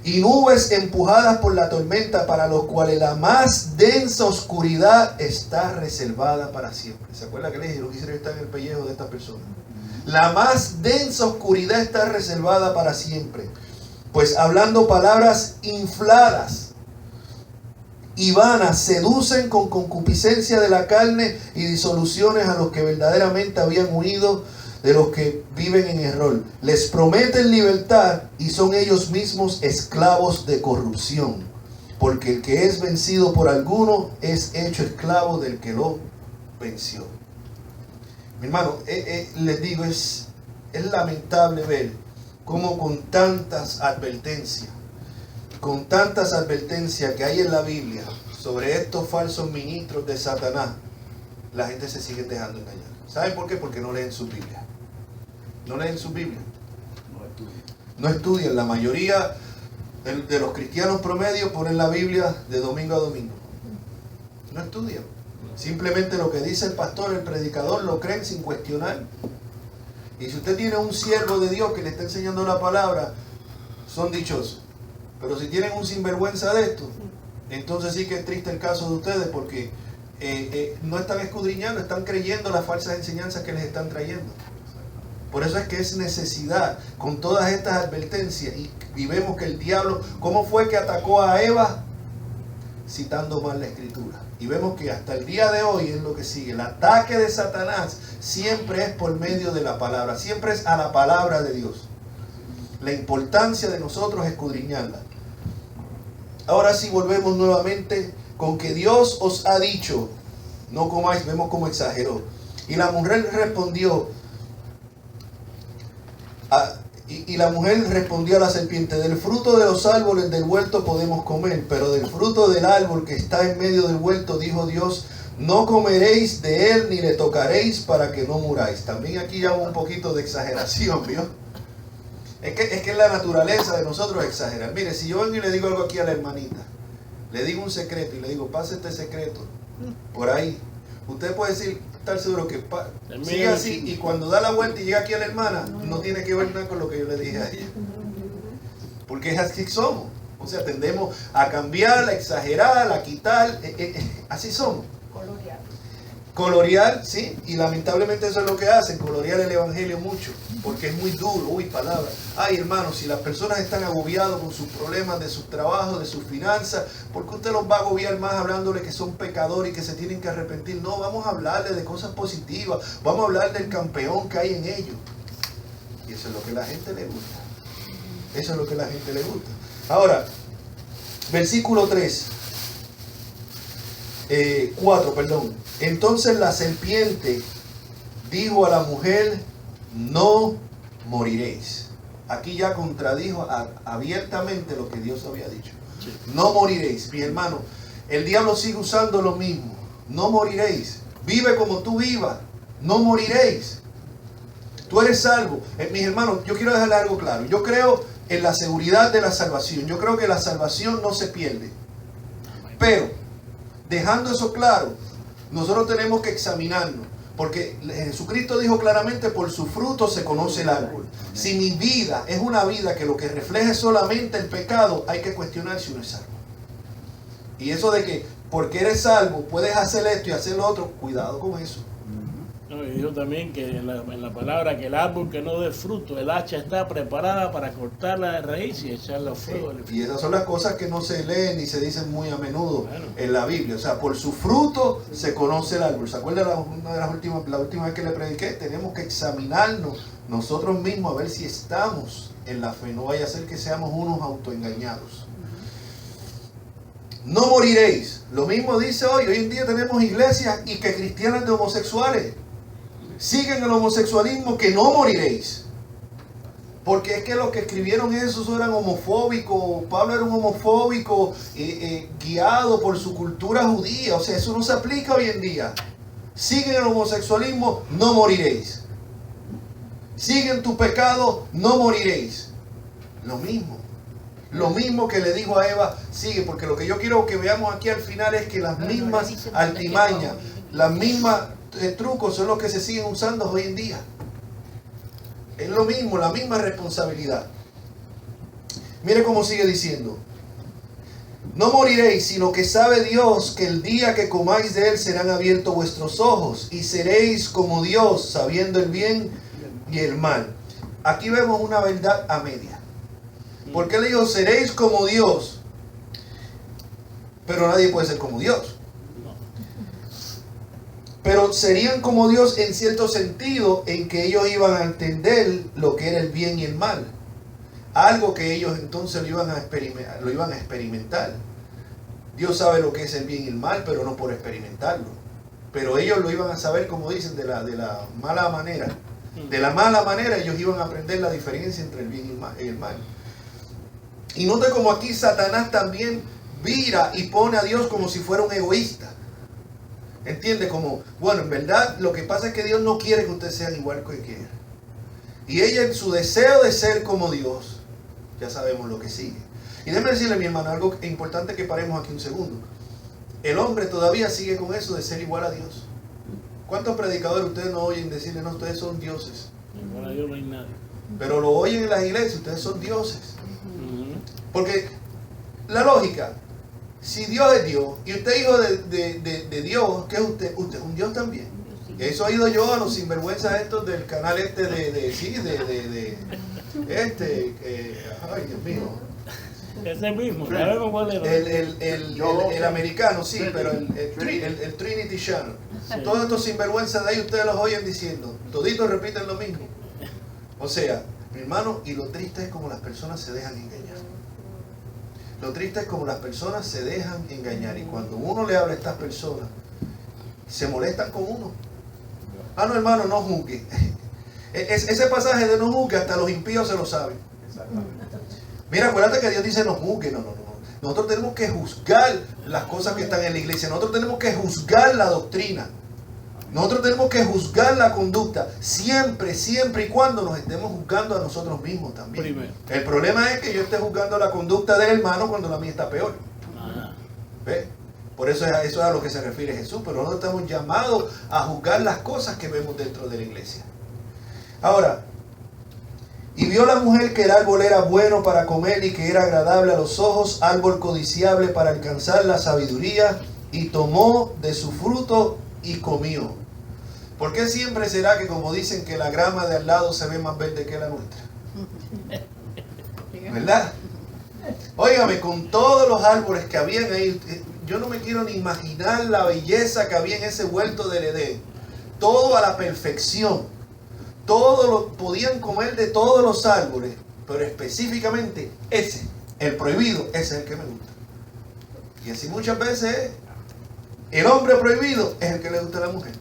Y nubes empujadas por la tormenta, para los cuales la más densa oscuridad está reservada para siempre. ¿Se acuerda que le dije? Yo quisiera estar en el pellejo de esta persona. La más densa oscuridad está reservada para siempre. Pues hablando palabras infladas y vanas, seducen con concupiscencia de la carne y disoluciones a los que verdaderamente habían huido de los que viven en error. Les prometen libertad y son ellos mismos esclavos de corrupción. Porque el que es vencido por alguno es hecho esclavo del que lo venció. Mi hermano, les digo, es lamentable ver cómo con tantas advertencias que hay en la Biblia sobre estos falsos ministros de Satanás, la gente se sigue dejando engañar. ¿Saben por qué? Porque no leen su Biblia. No leen su Biblia. No estudian. La mayoría de los cristianos promedio ponen la Biblia de domingo a domingo. No estudian. Simplemente lo que dice el pastor, el predicador, lo creen sin cuestionar. Y si usted tiene un siervo de Dios que le está enseñando la palabra, son dichosos. Pero si tienen un sinvergüenza de esto, entonces sí que es triste el caso de ustedes, porque no están escudriñando, están creyendo las falsas enseñanzas que les están trayendo. Por eso es que es necesidad, con todas estas advertencias, y vemos que el diablo, ¿cómo fue que atacó a Eva? Citando mal la Escritura. Y vemos que hasta el día de hoy es lo que sigue. El ataque de Satanás siempre es por medio de la palabra, siempre es a la palabra de Dios. La importancia de nosotros escudriñarla. Ahora sí volvemos nuevamente con que Dios os ha dicho, no comáis, vemos cómo exageró. Y la mujer respondió, la mujer respondió a la serpiente, del fruto de los árboles del huerto podemos comer, pero del fruto del árbol que está en medio del huerto, dijo Dios, no comeréis de él ni le tocaréis para que no muráis. También aquí ya hubo un poquito de exageración, ¿vio? Es que es la naturaleza de nosotros exagerar. Mire, si yo vengo y le digo algo aquí a la hermanita, le digo un secreto y le digo, pase este secreto por ahí, usted puede decir, estar seguro que sigue así, y cuando da la vuelta y llega aquí a la hermana, no tiene que ver nada con lo que yo le dije a ella. Porque es así que somos. O sea, tendemos a cambiar, a exagerar, a quitar. Así somos. Colorear, sí, y lamentablemente eso es lo que hacen, colorear el evangelio mucho, porque es muy duro, palabras. Ay, hermanos, si las personas están agobiadas con sus problemas de sus trabajos, de sus finanzas, ¿por qué usted los va a agobiar más hablándole que son pecadores y que se tienen que arrepentir? No, vamos a hablarle de cosas positivas, vamos a hablar del campeón que hay en ellos. Y eso es lo que a la gente le gusta. Eso es lo que a la gente le gusta. Ahora, versículo 4, perdón. Entonces la serpiente dijo a la mujer, no moriréis. Aquí ya contradijo abiertamente lo que Dios había dicho. Sí. No moriréis. Mi hermano, el diablo sigue usando lo mismo. No moriréis. Vive como tú vivas. No moriréis. Tú eres salvo. Mis hermanos, yo quiero dejarle algo claro. Yo creo en la seguridad de la salvación. Yo creo que la salvación no se pierde. Pero, dejando eso claro, nosotros tenemos que examinarnos, porque Jesucristo dijo claramente, por su fruto se conoce el árbol. Si mi vida es una vida que lo que refleje solamente el pecado, hay que cuestionar si uno es salvo. Y eso de que porque eres salvo puedes hacer esto y hacer lo otro, cuidado con eso. No, y dijo también que en la palabra que el árbol que no dé fruto, el hacha está preparada para cortarla de raíz y echarla a fuego. Y esas son las cosas que no se leen ni se dicen muy a menudo en la Biblia. O sea, por su fruto se conoce el árbol. ¿Se acuerdan la última vez que le prediqué? Tenemos que examinarnos nosotros mismos a ver si estamos en la fe. No vaya a ser que seamos unos autoengañados. No moriréis. Lo mismo dice hoy. Hoy en día tenemos iglesias y que cristianas de homosexuales. siguen el homosexualismo, que no moriréis. Porque es que los que escribieron eso eran homofóbicos. Pablo era un homofóbico guiado por su cultura judía. O sea, eso no se aplica hoy en día. Siguen el homosexualismo, no moriréis. Siguen tu pecado, no moriréis. Lo mismo que le dijo a Eva, sigue. Porque lo que yo quiero que veamos aquí al final es que las mismas artimañas, las mismas trucos son los que se siguen usando hoy en día. Es lo mismo, la misma responsabilidad. Mire cómo sigue diciendo. No moriréis, sino que sabe Dios que el día que comáis de él serán abiertos vuestros ojos y seréis como Dios, sabiendo el bien y el mal. Aquí vemos una verdad a media. Porque él dijo, seréis como Dios. Pero nadie puede ser como Dios. Pero serían como Dios en cierto sentido, en que ellos iban a entender lo que era el bien y el mal. Algo que ellos entonces lo iban a experimentar. Dios sabe lo que es el bien y el mal, pero no por experimentarlo. Pero ellos lo iban a saber, como dicen, de la mala manera. De la mala manera ellos iban a aprender la diferencia entre el bien y el mal. Y note como aquí Satanás también vira y pone a Dios como si fuera un egoísta. Entiende, como, bueno, en verdad lo que pasa es que Dios no quiere que ustedes sean igual que él. Y ella en su deseo de ser como Dios, ya sabemos lo que sigue. Y déjeme decirle, mi hermano, algo importante, que paremos aquí un segundo. El hombre todavía sigue con eso de ser igual a Dios. ¿Cuántos predicadores ustedes no oyen decirle, no, ustedes son dioses? Igual a Dios no hay nadie. Pero lo oyen en las iglesias, ustedes son dioses. Porque la lógica, si Dios es Dios y usted es hijo de Dios, ¿qué es usted? Usted es un Dios también. Eso he oído yo a los sinvergüenzas estos del canal ay Dios mío. Ese mismo, sabemos cuál es. El americano, sí, pero el Trinity Channel. Sí. Todos estos sinvergüenzas de ahí ustedes los oyen diciendo, toditos repiten lo mismo. O sea, mi hermano, y lo triste es como las personas se dejan engañar. Lo triste es como las personas se dejan engañar. Y cuando uno le habla a estas personas, se molestan con uno. Ah, no, hermano, no juzgue. Ese pasaje de no juzgue, hasta los impíos se lo saben. Mira, acuérdate que Dios dice no juzgue. No. Nosotros tenemos que juzgar las cosas que están en la iglesia. Nosotros tenemos que juzgar la doctrina. Nosotros tenemos que juzgar la conducta. Siempre y cuando nos estemos juzgando a nosotros mismos también. Primero. El problema es que yo esté juzgando la conducta del hermano cuando la mía está peor. ¿Ve? Por eso es a lo que se refiere Jesús. Pero nosotros estamos llamados a juzgar las cosas que vemos dentro de la iglesia. Ahora, y vio la mujer que el árbol era bueno para comer y que era agradable a los ojos, árbol codiciable para alcanzar la sabiduría, y tomó de su fruto y comió. ¿Por qué siempre será que, como dicen, que la grama de al lado se ve más verde que la nuestra? ¿Verdad? Óigame, con todos los árboles que habían ahí, yo no me quiero ni imaginar la belleza que había en ese huerto del Edén. Todo a la perfección. Podían comer de todos los árboles, pero específicamente ese, el prohibido, ese es el que me gusta. Y así muchas veces el hombre prohibido es el que le gusta a la mujer.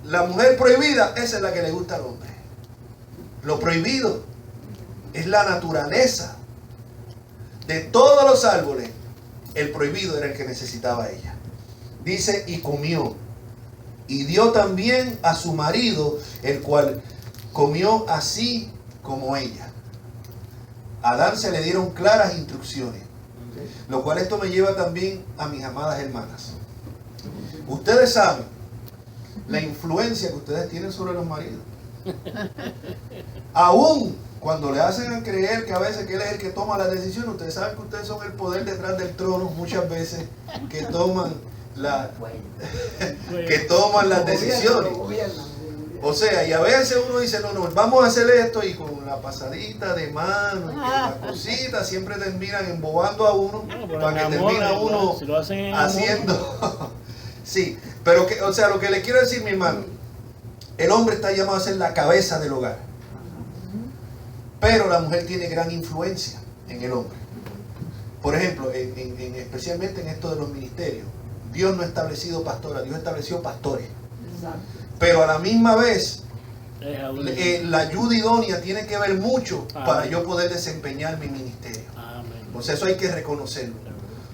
La mujer prohibida, esa es la que le gusta al hombre. Lo prohibido es la naturaleza. De todos los árboles, el prohibido era el que necesitaba ella. Dice, y comió. Y dio también a su marido, el cual comió así como ella. A Adán se le dieron claras instrucciones. Lo cual esto me lleva también a mis amadas hermanas. Ustedes saben la influencia que ustedes tienen sobre los maridos. Aún cuando le hacen creer que a veces que él es el que toma la decisión, ustedes saben que ustedes son el poder detrás del trono muchas veces que toman las decisiones. O sea, y a veces uno dice, no, vamos a hacer esto, y con la pasadita de mano, y la cosita, siempre terminan embobando a uno, para que termine uno si lo hacen haciendo. Sí, pero o sea, lo que le quiero decir, mi hermano, el hombre está llamado a ser la cabeza del hogar, pero la mujer tiene gran influencia en el hombre. Por ejemplo, especialmente en esto de los ministerios, Dios no ha establecido pastoras, Dios estableció pastores. Pero a la misma vez, Es adulto. la ayuda idónea tiene que ver mucho Amén. para yo poder desempeñar mi ministerio. Amén. O sea, eso hay que reconocerlo.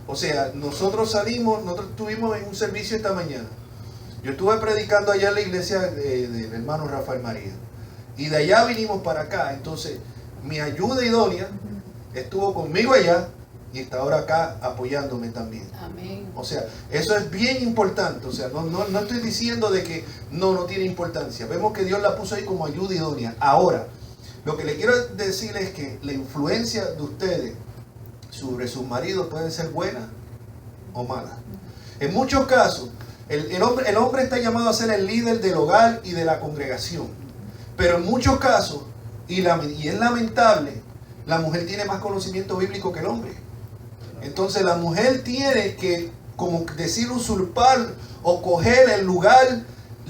O sea, nosotros estuvimos en un servicio esta mañana. Yo estuve predicando allá en la iglesia del hermano Rafael María. Y de allá vinimos para acá. Entonces, mi ayuda idónea estuvo conmigo allá y está ahora acá apoyándome también. Amén. O sea, eso es bien importante. O sea, no estoy diciendo de que no tiene importancia. Vemos que Dios la puso ahí como ayuda idónea. Ahora, lo que le quiero decir es que la influencia de ustedes sobre sus maridos puede ser buena o mala. En muchos casos, el hombre está llamado a ser el líder del hogar y de la congregación. Pero en muchos casos, y es lamentable, la mujer tiene más conocimiento bíblico que el hombre. Entonces la mujer tiene que, como decir, usurpar o coger el lugar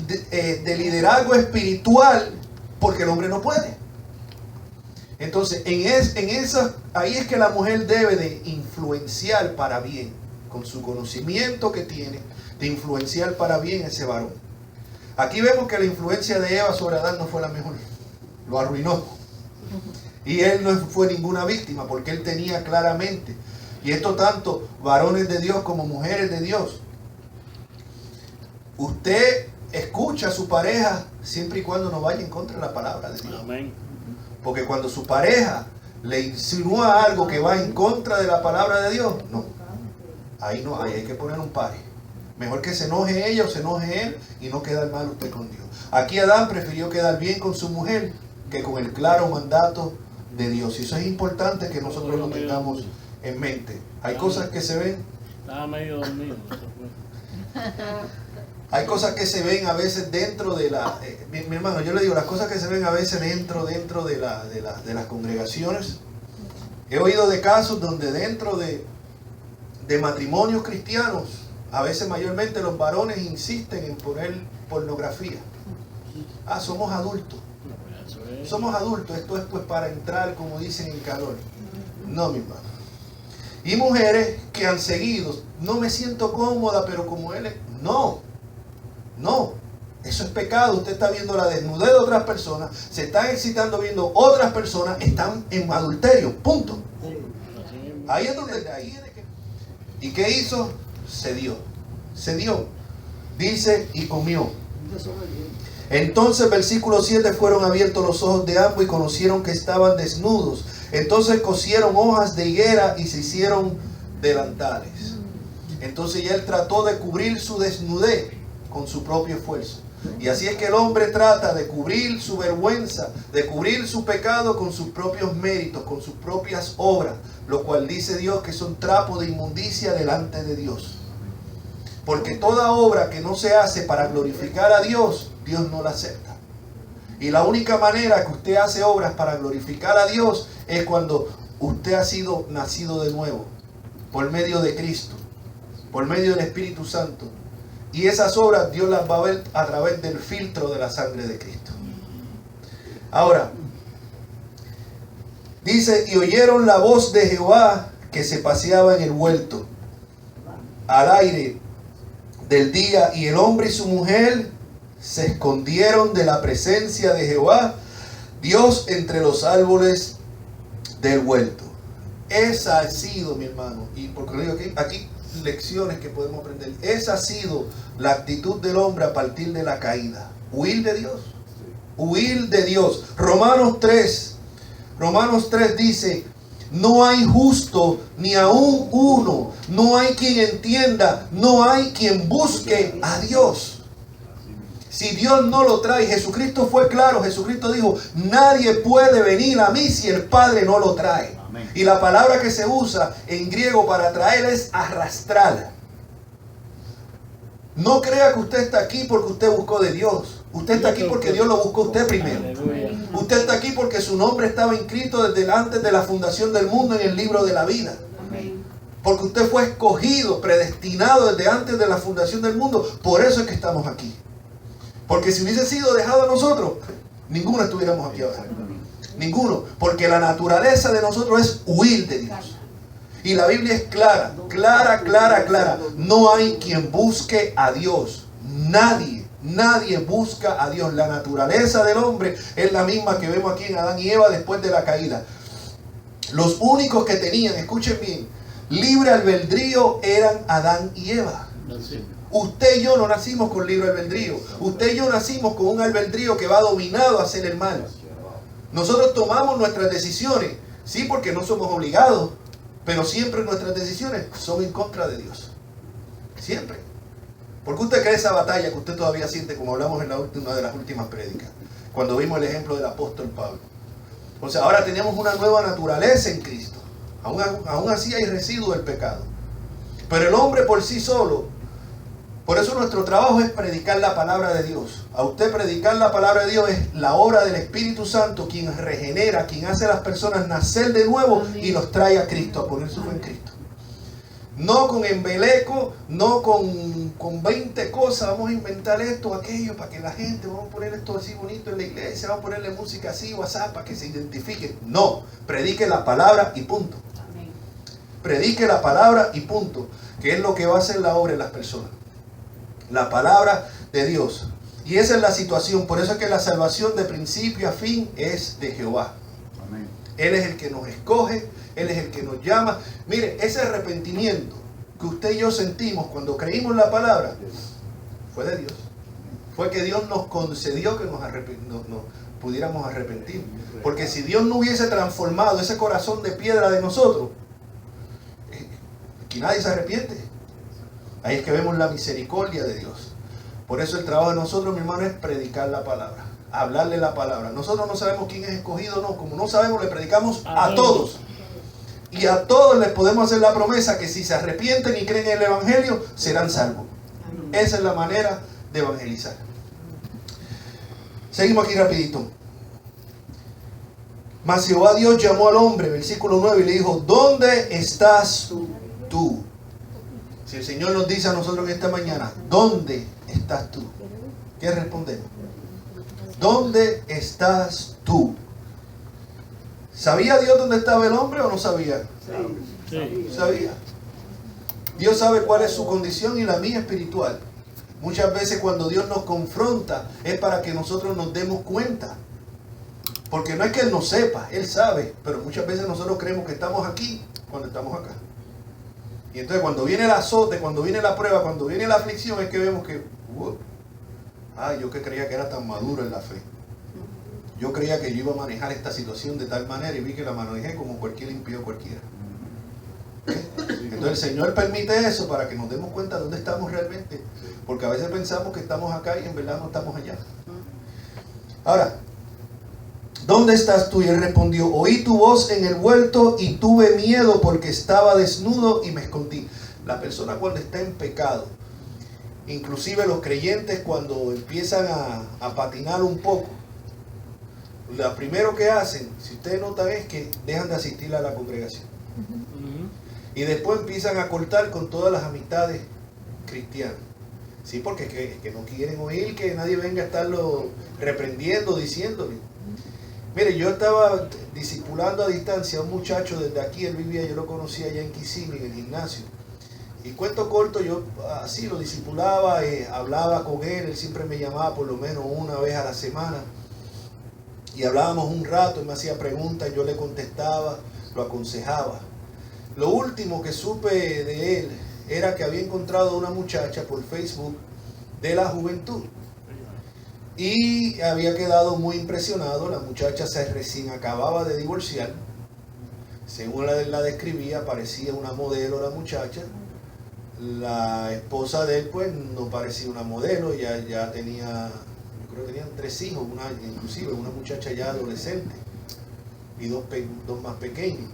de liderazgo espiritual porque el hombre no puede. Entonces ahí es que la mujer debe de influenciar para bien, con su conocimiento que tiene, de influenciar para bien a ese varón. Aquí vemos que la influencia de Eva sobre Adán no fue la mejor, lo arruinó. Y él no fue ninguna víctima porque él tenía claramente. Y esto tanto varones de Dios como mujeres de Dios. Usted escucha a su pareja siempre y cuando no vaya en contra de la palabra de Dios. Amén. Porque cuando su pareja le insinúa algo que va en contra de la palabra de Dios, no. Ahí hay que poner un pare. Mejor que se enoje ella o se enoje él y no quedar mal usted con Dios. Aquí Adán prefirió quedar bien con su mujer que con el claro mandato de Dios. Y eso es importante que nosotros lo tengamos en mente. Hay cosas que se ven. Estaba medio dormido. Hay cosas que se ven a veces dentro de la... mi hermano, yo le digo, las cosas que se ven a veces dentro de las congregaciones. He oído de casos donde dentro de matrimonios cristianos, a veces mayormente los varones insisten en poner pornografía. Somos adultos. Somos adultos, esto es pues para entrar, como dicen, en calor. No, mi hermano. Y mujeres que han seguido, no me siento cómoda, pero como él... No, eso es pecado. Usted está viendo la desnudez de otras personas, se están excitando viendo otras personas, están en adulterio, punto. Ahí es donde... ¿Y qué hizo? Se dio. Dice, y comió. Entonces, versículo 7, fueron abiertos los ojos de ambos y conocieron que estaban desnudos. Entonces cosieron hojas de higuera y se hicieron delantales. Entonces ya él trató de cubrir su desnudez con su propio esfuerzo. Y así es que el hombre trata de cubrir su vergüenza, de cubrir su pecado con sus propios méritos, con sus propias obras, lo cual dice Dios que son trapos de inmundicia delante de Dios. Porque toda obra que no se hace para glorificar a Dios, Dios no la acepta. Y la única manera que usted hace obras para glorificar a Dios es cuando usted ha sido nacido de nuevo, por medio de Cristo, por medio del Espíritu Santo. Y esas obras Dios las va a ver a través del filtro de la sangre de Cristo. Ahora, dice, y oyeron la voz de Jehová que se paseaba en el huerto, al aire del día, y el hombre y su mujer se escondieron de la presencia de Jehová, Dios, entre los árboles del huerto. Esa ha sido, mi hermano, y porque lo digo aquí lecciones que podemos aprender. Esa ha sido la actitud del hombre a partir de la caída. Huir de Dios. Huir de Dios. Romanos 3 dice, no hay justo ni aún uno, no hay quien entienda, no hay quien busque a Dios. Si Dios no lo trae, Jesucristo fue claro, Jesucristo dijo, nadie puede venir a mí si el Padre no lo trae. Amén. Y la palabra que se usa en griego para traer es arrastrar. No crea que usted está aquí porque usted buscó de Dios. Usted está aquí porque Dios lo buscó usted primero. Usted está aquí porque su nombre estaba inscrito desde antes de la fundación del mundo en el libro de la vida. Porque usted fue escogido, predestinado desde antes de la fundación del mundo. Por eso es que estamos aquí. Porque si hubiese sido dejado a nosotros, ninguno estuviéramos aquí ahora. Ninguno. Porque la naturaleza de nosotros es huir de Dios. Y la Biblia es clara. No hay quien busque a Dios. Nadie Nadie busca a Dios. La naturaleza del hombre es la misma que vemos aquí en Adán y Eva después de la caída. Los únicos que tenían, escuchen bien, libre albedrío eran Adán y Eva. Usted y yo no nacimos con libre albedrío. Usted y yo nacimos con un albedrío que va dominado a hacer el mal. Nosotros tomamos nuestras decisiones, sí, porque no somos obligados, pero siempre nuestras decisiones son en contra de Dios. Siempre. ¿Por qué usted cree esa batalla que usted todavía siente, como hablamos en una de las últimas prédicas, cuando vimos el ejemplo del apóstol Pablo? O sea, ahora tenemos una nueva naturaleza en Cristo. Aún así hay residuo del pecado. Pero el hombre por sí solo, por eso nuestro trabajo es predicar la palabra de Dios. A usted predicar la palabra de Dios es la obra del Espíritu Santo, quien regenera, quien hace a las personas nacer de nuevo y los trae a Cristo, a poner su fe en Cristo. No con embeleco, no con 20 cosas, vamos a inventar esto, aquello, para que la gente, vamos a poner esto así bonito en la iglesia, vamos a ponerle música así, WhatsApp, para que se identifique. No, predique la palabra y punto. Predique la palabra y punto, que es lo que va a hacer la obra en las personas. La palabra de Dios. Y esa es la situación. Por eso es que la salvación de principio a fin es de Jehová. Amén. Él es el que nos escoge, Él es el que nos llama. Mire, ese arrepentimiento que usted y yo sentimos cuando creímos la palabra fue de Dios. Fue que Dios nos concedió que nos pudiéramos arrepentir. Porque si Dios no hubiese transformado ese corazón de piedra de nosotros, aquí nadie se arrepiente. Ahí es que vemos la misericordia de Dios. Por eso el trabajo de nosotros, mi hermano, es predicar la palabra, hablarle la palabra. Nosotros no sabemos quién es escogido o no. Como no sabemos, le predicamos a todos. Y a todos les podemos hacer la promesa que si se arrepienten y creen en el Evangelio, serán salvos. Esa es la manera de evangelizar. Seguimos aquí rapidito. Mas Jehová Dios llamó al hombre, versículo 9, y le dijo: ¿dónde estás tú? Si el Señor nos dice a nosotros en esta mañana: ¿dónde estás tú? ¿Qué respondemos? ¿Dónde estás tú? ¿Sabía Dios dónde estaba el hombre o no sabía? Sí. Sabía. Dios sabe cuál es su condición y la mía espiritual. Muchas veces cuando Dios nos confronta es para que nosotros nos demos cuenta. Porque no es que Él no sepa, Él sabe, pero muchas veces nosotros creemos que estamos aquí cuando estamos acá. Y entonces cuando viene el azote, cuando viene la prueba, cuando viene la aflicción, es que vemos que, yo que creía que era tan maduro en la fe. Yo creía que yo iba a manejar esta situación de tal manera y vi que la manejé como cualquier impío cualquiera. Entonces el Señor permite eso para que nos demos cuenta de dónde estamos realmente. Porque a veces pensamos que estamos acá y en verdad no estamos allá. Ahora, ¿dónde estás tú? Y él respondió: oí tu voz en el huerto y tuve miedo porque estaba desnudo y me escondí. La persona cuando está en pecado, inclusive los creyentes cuando empiezan a patinar un poco, lo primero que hacen, si ustedes notan, es que dejan de asistir a la congregación. Y después empiezan a cortar con todas las amistades cristianas. Sí, porque es que no quieren oír que nadie venga a estarlo reprendiendo, diciéndole. Mire, yo estaba discipulando a distancia a un muchacho desde aquí, él vivía, yo lo conocía allá en Kissimmee, en el gimnasio. Y cuento corto, yo así lo discipulaba, hablaba con él siempre me llamaba por lo menos una vez a la semana. Y hablábamos un rato, él me hacía preguntas, yo le contestaba, lo aconsejaba. Lo último que supe de él era que había encontrado a una muchacha por Facebook de la juventud. Y había quedado muy impresionado. La muchacha se recién acababa de divorciar. Según la describía, parecía una modelo la muchacha. La esposa de él pues no parecía una modelo, ya tenía, yo creo que tenían 3 hijos, inclusive una muchacha ya adolescente y dos más pequeños.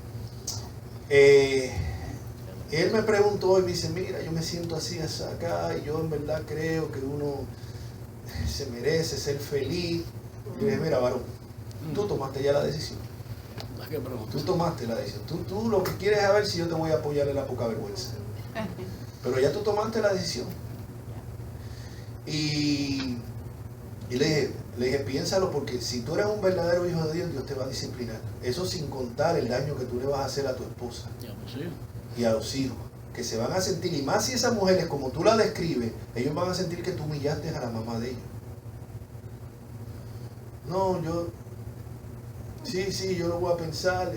Él me preguntó y me dice: mira, yo me siento así acá y yo en verdad creo que uno se merece ser feliz. Y le dije: mira, varón, tú tomaste ya la decisión. Tú tomaste la decisión. Tú lo que quieres es saber si yo te voy a apoyar en la poca vergüenza. Pero ya tú tomaste la decisión. Y le dije, piénsalo, porque si tú eres un verdadero hijo de Dios, Dios te va a disciplinar. Eso sin contar el daño que tú le vas a hacer a tu esposa y a los hijos. que se van a sentir, y más si esa mujer es como tú la describes, ellos van a sentir que tú humillaste a la mamá de ellos. No, sí, yo lo voy a pensar.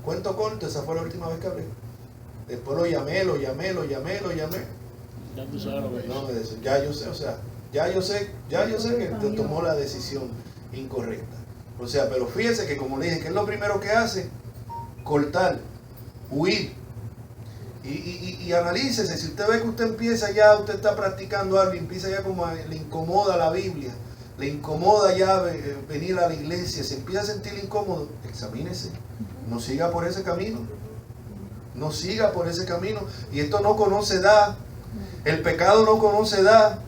Cuento corto, esa fue la última vez que hablé. Después lo llamé. Ya tú sabes lo que es. No, ya yo sé, o sea, ya yo sé que te tomó la decisión incorrecta. O sea, pero fíjese que como le dije, que es lo primero que hace, cortar, huir. Y analícese, si usted ve que usted empieza ya, usted está practicando algo y empieza ya como le incomoda la Biblia, le incomoda ya venir a la iglesia, se empieza a sentir incómodo, examínese, no siga por ese camino, no siga por ese camino. Y esto no conoce edad, el pecado no conoce edad,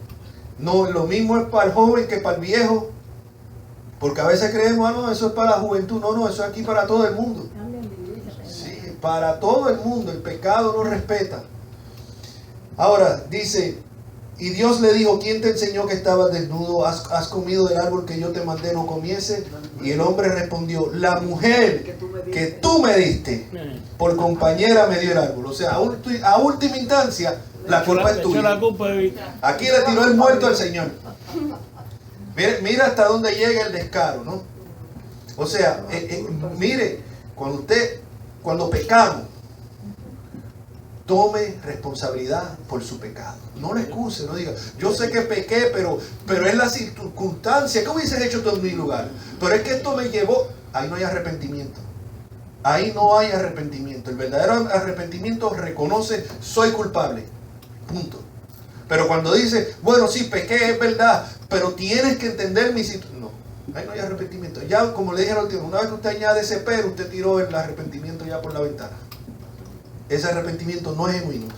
no, lo mismo es para el joven que para el viejo, porque a veces creemos, no, eso es para la juventud, no, eso es aquí para todo el mundo. Sí, para todo el mundo, el pecado no respeta. Ahora, dice, y Dios le dijo, ¿quién te enseñó que estabas desnudo? ¿Has comido del árbol que yo te mandé no comiese? Y el hombre respondió, la mujer que tú me diste por compañera me dio el árbol. O sea, a última instancia, la culpa es tuya. Aquí le tiró el muerto al Señor. Mira hasta dónde llega el descaro, ¿no? O sea, mire, cuando pecamos, tome responsabilidad por su pecado. No le excuse, no diga, yo sé que pequé, pero es la circunstancia. ¿Qué hubieses hecho tú en mi lugar? Pero es que esto me llevó. Ahí no hay arrepentimiento. Ahí no hay arrepentimiento. El verdadero arrepentimiento reconoce, soy culpable. Punto. Pero cuando dice, bueno, sí, pequé, es verdad, pero tienes que entender mi situación. No, ahí no hay arrepentimiento. Ya, como le dije al último, una vez que usted añade ese pero, usted tiró el arrepentimiento ya por la ventana. Ese arrepentimiento no es genuino.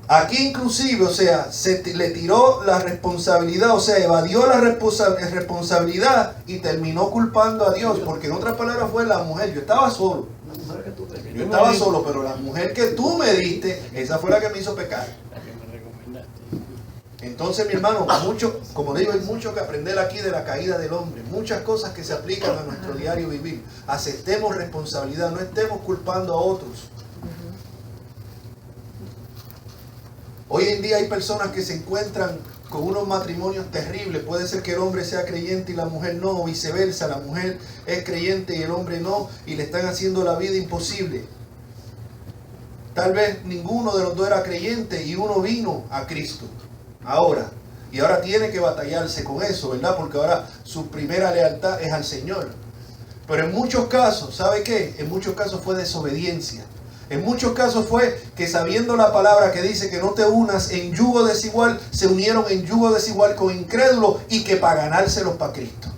Aquí inclusive, o sea, le tiró la responsabilidad, o sea, evadió la responsabilidad y terminó culpando a Dios, porque en otras palabras fue la mujer. Yo estaba solo, pero la mujer que tú me diste, esa fue la que me hizo pecar. Entonces, mi hermano, como le digo, hay mucho que aprender aquí de la caída del hombre. Muchas cosas que se aplican a nuestro diario vivir. Aceptemos responsabilidad, no estemos culpando a otros. Hoy en día hay personas que se encuentran con unos matrimonios terribles. Puede ser que el hombre sea creyente y la mujer no, o viceversa. La mujer es creyente y el hombre no, y le están haciendo la vida imposible. Tal vez ninguno de los dos era creyente y uno vino a Cristo. Ahora tiene que batallarse con eso, ¿verdad? Porque ahora su primera lealtad es al Señor. Pero en muchos casos, ¿sabe qué? En muchos casos fue desobediencia. En muchos casos fue que sabiendo la palabra que dice que no te unas en yugo desigual, se unieron en yugo desigual con incrédulos y que para ganárselos para Cristo.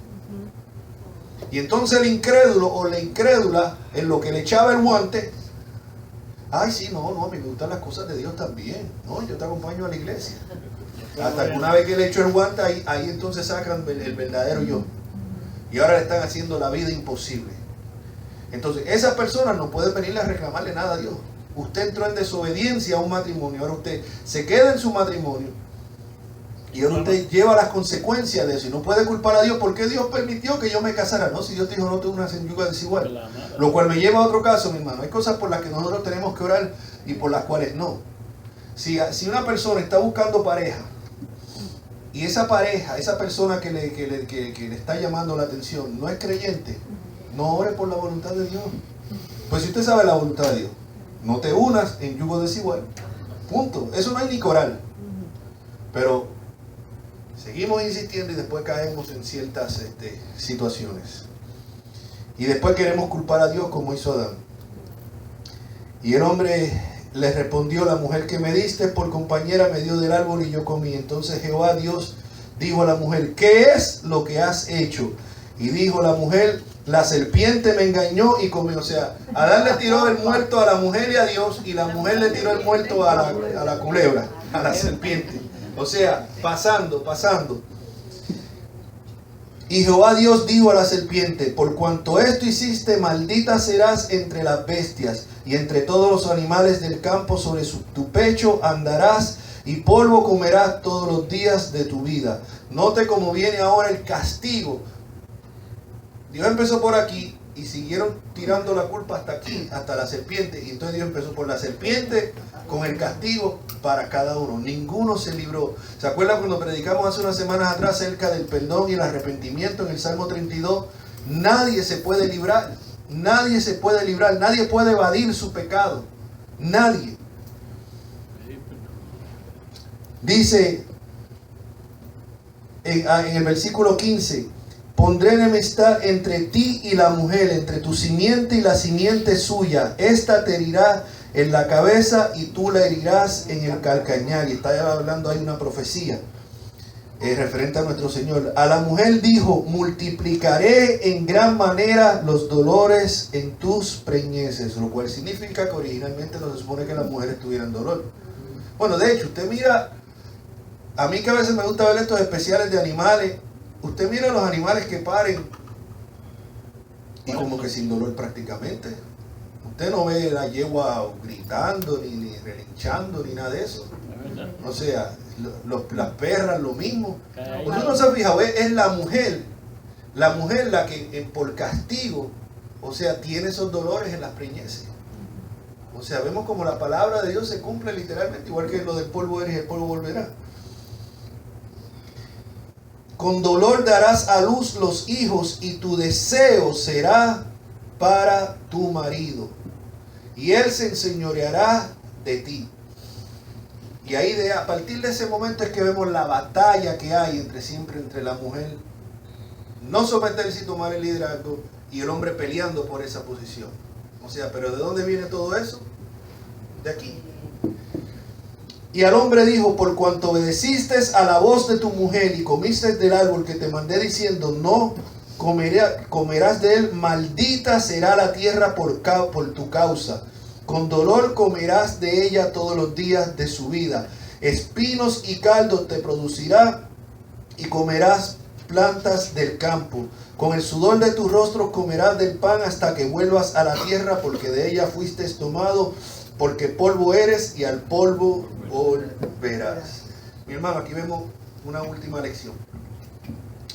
Y entonces el incrédulo o la incrédula, en lo que le echaba el guante, ay sí, no, a mí me gustan las cosas de Dios también. No, yo te acompaño a la iglesia. Hasta que una vez que le echó el guante, ahí entonces sacan el verdadero yo. Y ahora le están haciendo la vida imposible. Entonces, esas personas no pueden venirle a reclamarle nada a Dios. Usted entró en desobediencia a un matrimonio. Ahora usted se queda en su matrimonio. Y ahora usted lleva las consecuencias de eso. Y no puede culpar a Dios. ¿Por qué Dios permitió que yo me casara? No, si Dios dijo no te unas en yugo desigual. Lo cual me lleva a otro caso, mi hermano. Hay cosas por las que nosotros tenemos que orar y por las cuales no. Si una persona está buscando pareja, y esa pareja, esa persona que le está llamando la atención, no es creyente, no ore por la voluntad de Dios. Pues si usted sabe la voluntad de Dios, no te unas en yugo desigual. Punto. Eso no hay ni coral. Pero seguimos insistiendo y después caemos en ciertas situaciones. Y después queremos culpar a Dios como hizo Adán. Y el hombre le respondió, la mujer que me diste por compañera me dio del árbol y yo comí. Entonces Jehová Dios dijo a la mujer, ¿qué es lo que has hecho? Y dijo la mujer, la serpiente me engañó y comió. O sea, Adán le tiró el muerto a la mujer y a Dios, y la mujer le tiró el muerto a la culebra, a la serpiente. O sea, pasando. Y Jehová Dios dijo a la serpiente, por cuanto esto hiciste, maldita serás entre las bestias y entre todos los animales del campo, sobre tu pecho andarás y polvo comerás todos los días de tu vida. Note cómo viene ahora el castigo. Dios empezó por aquí y siguieron tirando la culpa hasta aquí, hasta la serpiente. Y entonces Dios empezó por la serpiente con el castigo para cada uno. Ninguno se libró. ¿Se acuerdan cuando predicamos hace unas semanas atrás acerca del perdón y el arrepentimiento en el Salmo 32? Nadie se puede librar. Nadie se puede librar. Nadie puede evadir su pecado. Nadie. Dice en el versículo 15: pondré enemistad entre ti y la mujer, entre tu simiente y la simiente suya. Esta te herirá en la cabeza y tú la herirás en el calcañar. Y está hablando ahí una profecía referente a nuestro Señor. A la mujer dijo: multiplicaré en gran manera los dolores en tus preñeces. Lo cual significa que originalmente no se supone que las mujeres tuvieran dolor. Bueno, de hecho, usted mira, a mí que a veces me gusta ver estos especiales de animales. Usted mira los animales que paren y como que sin dolor prácticamente. Usted no ve la yegua gritando, ni relinchando, ni nada de eso. O sea, las perras lo mismo. Usted no se fija, es la mujer la que por castigo, o sea, tiene esos dolores en las preñeces. O sea, vemos como la palabra de Dios se cumple literalmente, igual que lo del polvo eres y el polvo volverá. Con dolor darás a luz los hijos y tu deseo será para tu marido y él se enseñoreará de ti. Y ahí a partir de ese momento es que vemos la batalla que hay siempre entre la mujer no someterse y tomar el liderazgo y el hombre peleando por esa posición. O sea, pero ¿de dónde viene todo eso? De aquí. Y al hombre dijo: por cuanto obedeciste a la voz de tu mujer y comiste del árbol que te mandé diciendo, no comerás de él, maldita será la tierra por tu causa. Con dolor comerás de ella todos los días de su vida. Espinos y caldos te producirá y comerás plantas del campo. Con el sudor de tu rostro comerás del pan hasta que vuelvas a la tierra, porque de ella fuiste tomado, porque polvo eres y al polvo volverás. Mi hermano, aquí vemos una última lección.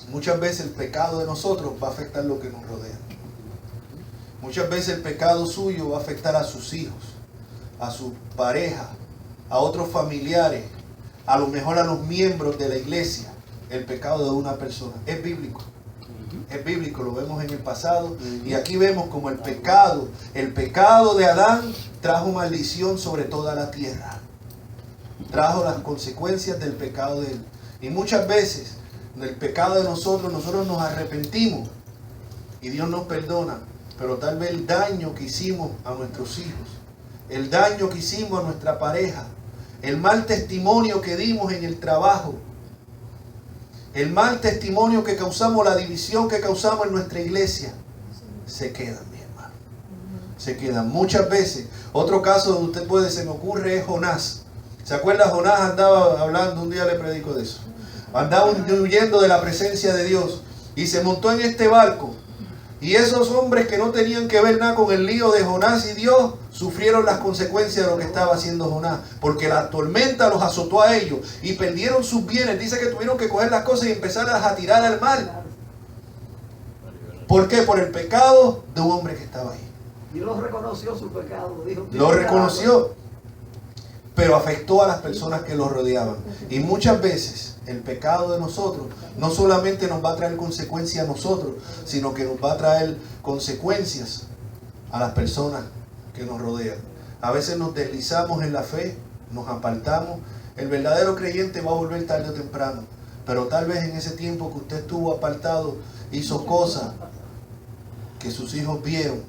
Muchas veces el pecado de nosotros va a afectar lo que nos rodea. Muchas veces el pecado suyo va a afectar a sus hijos, a su pareja, a otros familiares, a lo mejor a los miembros de la iglesia. El pecado de una persona es bíblico. Es bíblico, lo vemos en el pasado. Y aquí vemos como el pecado de Adán trajo maldición sobre toda la tierra. Trajo las consecuencias del pecado de él. Y muchas veces del pecado de nosotros nos arrepentimos y Dios nos perdona. Pero tal vez el daño que hicimos a nuestros hijos, el daño que hicimos a nuestra pareja, el mal testimonio que dimos en el trabajo, el mal testimonio que causamos, la división que causamos en nuestra iglesia, se quedan, mi hermano. Se quedan muchas veces. Otro caso donde se me ocurre es Jonás. ¿Se acuerda? Jonás andaba hablando, un día le predico de eso. Andaba huyendo de la presencia de Dios y se montó en este barco. Y esos hombres que no tenían que ver nada con el lío de Jonás y Dios, sufrieron las consecuencias de lo que estaba haciendo Jonás. Porque la tormenta los azotó a ellos y perdieron sus bienes. Dice que tuvieron que coger las cosas y empezarlas a tirar al mar. ¿Por qué? Por el pecado de un hombre que estaba ahí. Dios reconoció su pecado. Dijo, lo reconoció, pero afectó a las personas que lo rodeaban. Y muchas veces el pecado de nosotros no solamente nos va a traer consecuencias a nosotros, sino que nos va a traer consecuencias a las personas que nos rodean. A veces nos deslizamos en la fe, nos apartamos. El verdadero creyente va a volver tarde o temprano, pero tal vez en ese tiempo que usted estuvo apartado, hizo cosas que sus hijos vieron,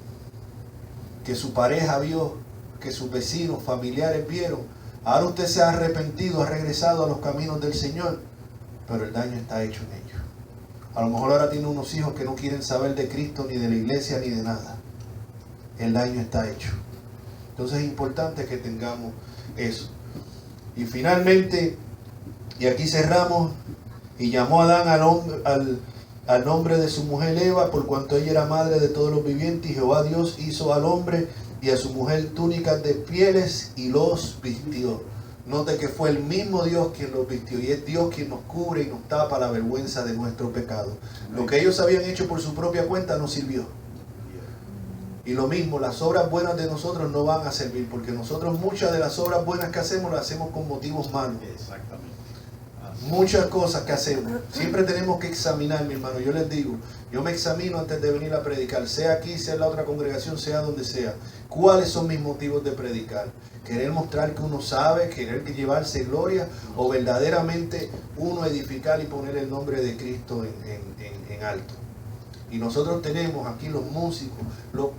que su pareja vio, que sus vecinos, familiares vieron. Ahora usted se ha arrepentido, ha regresado a los caminos del Señor, pero el daño está hecho en ellos. A lo mejor ahora tiene unos hijos que no quieren saber de Cristo, ni de la iglesia, ni de nada. El daño está hecho. Entonces es importante que tengamos eso. Y finalmente, y aquí cerramos, y llamó a Adán al nombre de su mujer Eva, por cuanto ella era madre de todos los vivientes, y Jehová Dios hizo al hombre y a su mujer túnicas de pieles y los vistió. Note que fue el mismo Dios quien los vistió, y es Dios quien nos cubre y nos tapa la vergüenza de nuestro pecado. Lo que ellos habían hecho por su propia cuenta no sirvió. Y lo mismo, las obras buenas de nosotros no van a servir, porque nosotros muchas de las obras buenas que hacemos las hacemos con motivos malos. Exactamente. Muchas cosas que hacemos. Siempre tenemos que examinar, mi hermano. Yo les digo, yo me examino antes de venir a predicar, sea aquí, sea en la otra congregación, sea donde sea. ¿Cuáles son mis motivos de predicar? ¿Querer mostrar que uno sabe, querer llevarse gloria, o verdaderamente uno edificar y poner el nombre de Cristo en alto? Y nosotros tenemos aquí los músicos,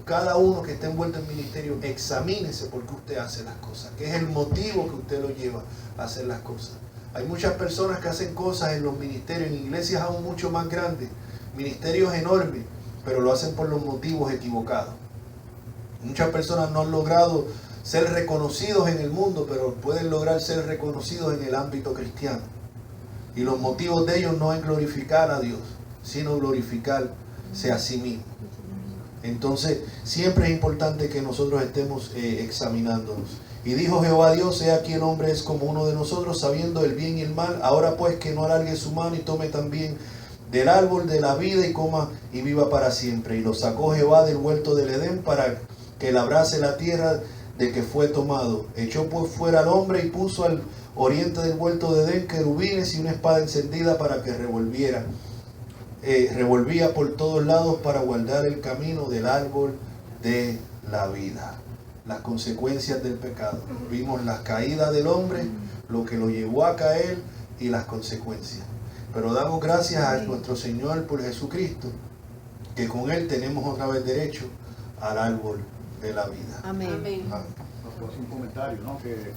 cada uno que esté envuelto en ministerio, examínese por qué usted hace las cosas, qué es el motivo que usted lo lleva a hacer las cosas. Hay muchas personas que hacen cosas en los ministerios, en iglesias aún mucho más grandes, ministerios enormes, pero lo hacen por los motivos equivocados. Muchas personas no han logrado ser reconocidos en el mundo, pero pueden lograr ser reconocidos en el ámbito cristiano. Y los motivos de ellos no es glorificar a Dios, sino glorificarse a sí mismo. Entonces, siempre es importante que nosotros estemos examinándonos. Y dijo Jehová Dios, he aquí el hombre es como uno de nosotros, sabiendo el bien y el mal. Ahora pues que no alargue su mano y tome también del árbol de la vida y coma y viva para siempre. Y lo sacó Jehová del huerto del Edén para que labrase la tierra de que fue tomado. Echó pues fuera al hombre y puso al oriente del huerto de Edén querubines y una espada encendida para que revolvía por todos lados para guardar el camino del árbol de la vida. Las consecuencias del pecado. Vimos las caídas del hombre, lo que lo llevó a caer y las consecuencias. Pero damos gracias a nuestro Señor por Jesucristo, que con Él tenemos otra vez derecho al árbol de la vida. Amén. Amén. Pues un comentario, ¿no? Que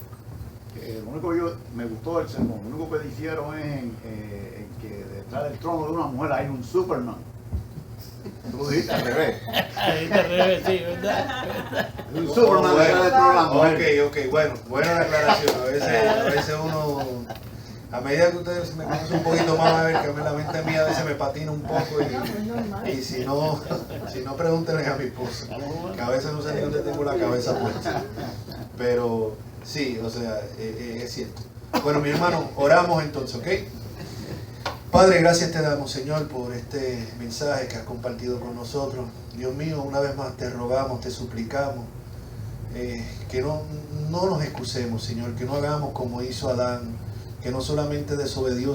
lo único que me gustó del sermón, lo único que dijeron es en que detrás del trono de una mujer hay un Superman. Tú lo dijiste al revés. Ahí al revés, sí, ¿verdad? Un Superman detrás del trono de la mujer. Ok, bueno, buena aclaración. A veces uno, a medida que ustedes me conocen un poquito más, a ver que la mente mía a veces me patina un poco y si no pregúntenle a mi esposa, que a veces no sé ni dónde tengo la cabeza puesta. Pero sí, o sea, es cierto. Bueno, mi hermano, oramos entonces, ¿ok? Padre, gracias te damos, Señor, por este mensaje que has compartido con nosotros. Dios mío, una vez más te rogamos, te suplicamos, que no nos excusemos, Señor, que no hagamos como hizo Adán, que no solamente desobedeció,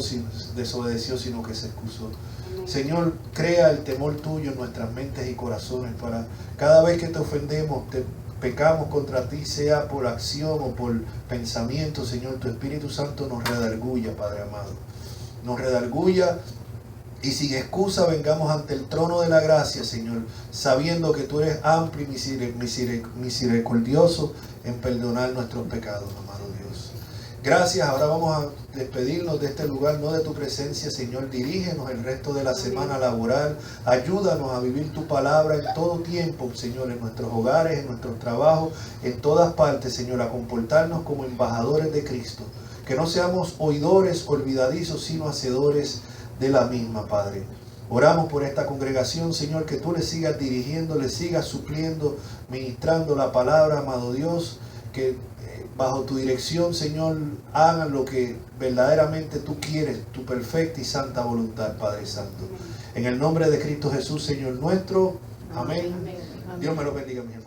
sino que se excusó. Señor, crea el temor tuyo en nuestras mentes y corazones para cada vez que te ofendemos, pecamos contra ti, sea por acción o por pensamiento, Señor, tu Espíritu Santo nos redarguya, Padre amado. Nos redarguya y sin excusa vengamos ante el trono de la gracia, Señor, sabiendo que tú eres amplio y misericordioso en perdonar nuestros pecados, amado Dios. Gracias, ahora vamos a despedirnos de este lugar, no de tu presencia, Señor. Dirígenos el resto de la semana laboral, ayúdanos a vivir tu palabra en todo tiempo, Señor, en nuestros hogares, en nuestros trabajos, en todas partes, Señor, a comportarnos como embajadores de Cristo. Que no seamos oidores olvidadizos, sino hacedores de la misma, Padre. Oramos por esta congregación, Señor, que tú le sigas dirigiendo, le sigas supliendo, ministrando la palabra, amado Dios, que bajo tu dirección, Señor, hagan lo que verdaderamente tú quieres, tu perfecta y santa voluntad, Padre Santo. En el nombre de Cristo Jesús, Señor nuestro. Amén. Dios me lo bendiga, mi hermano.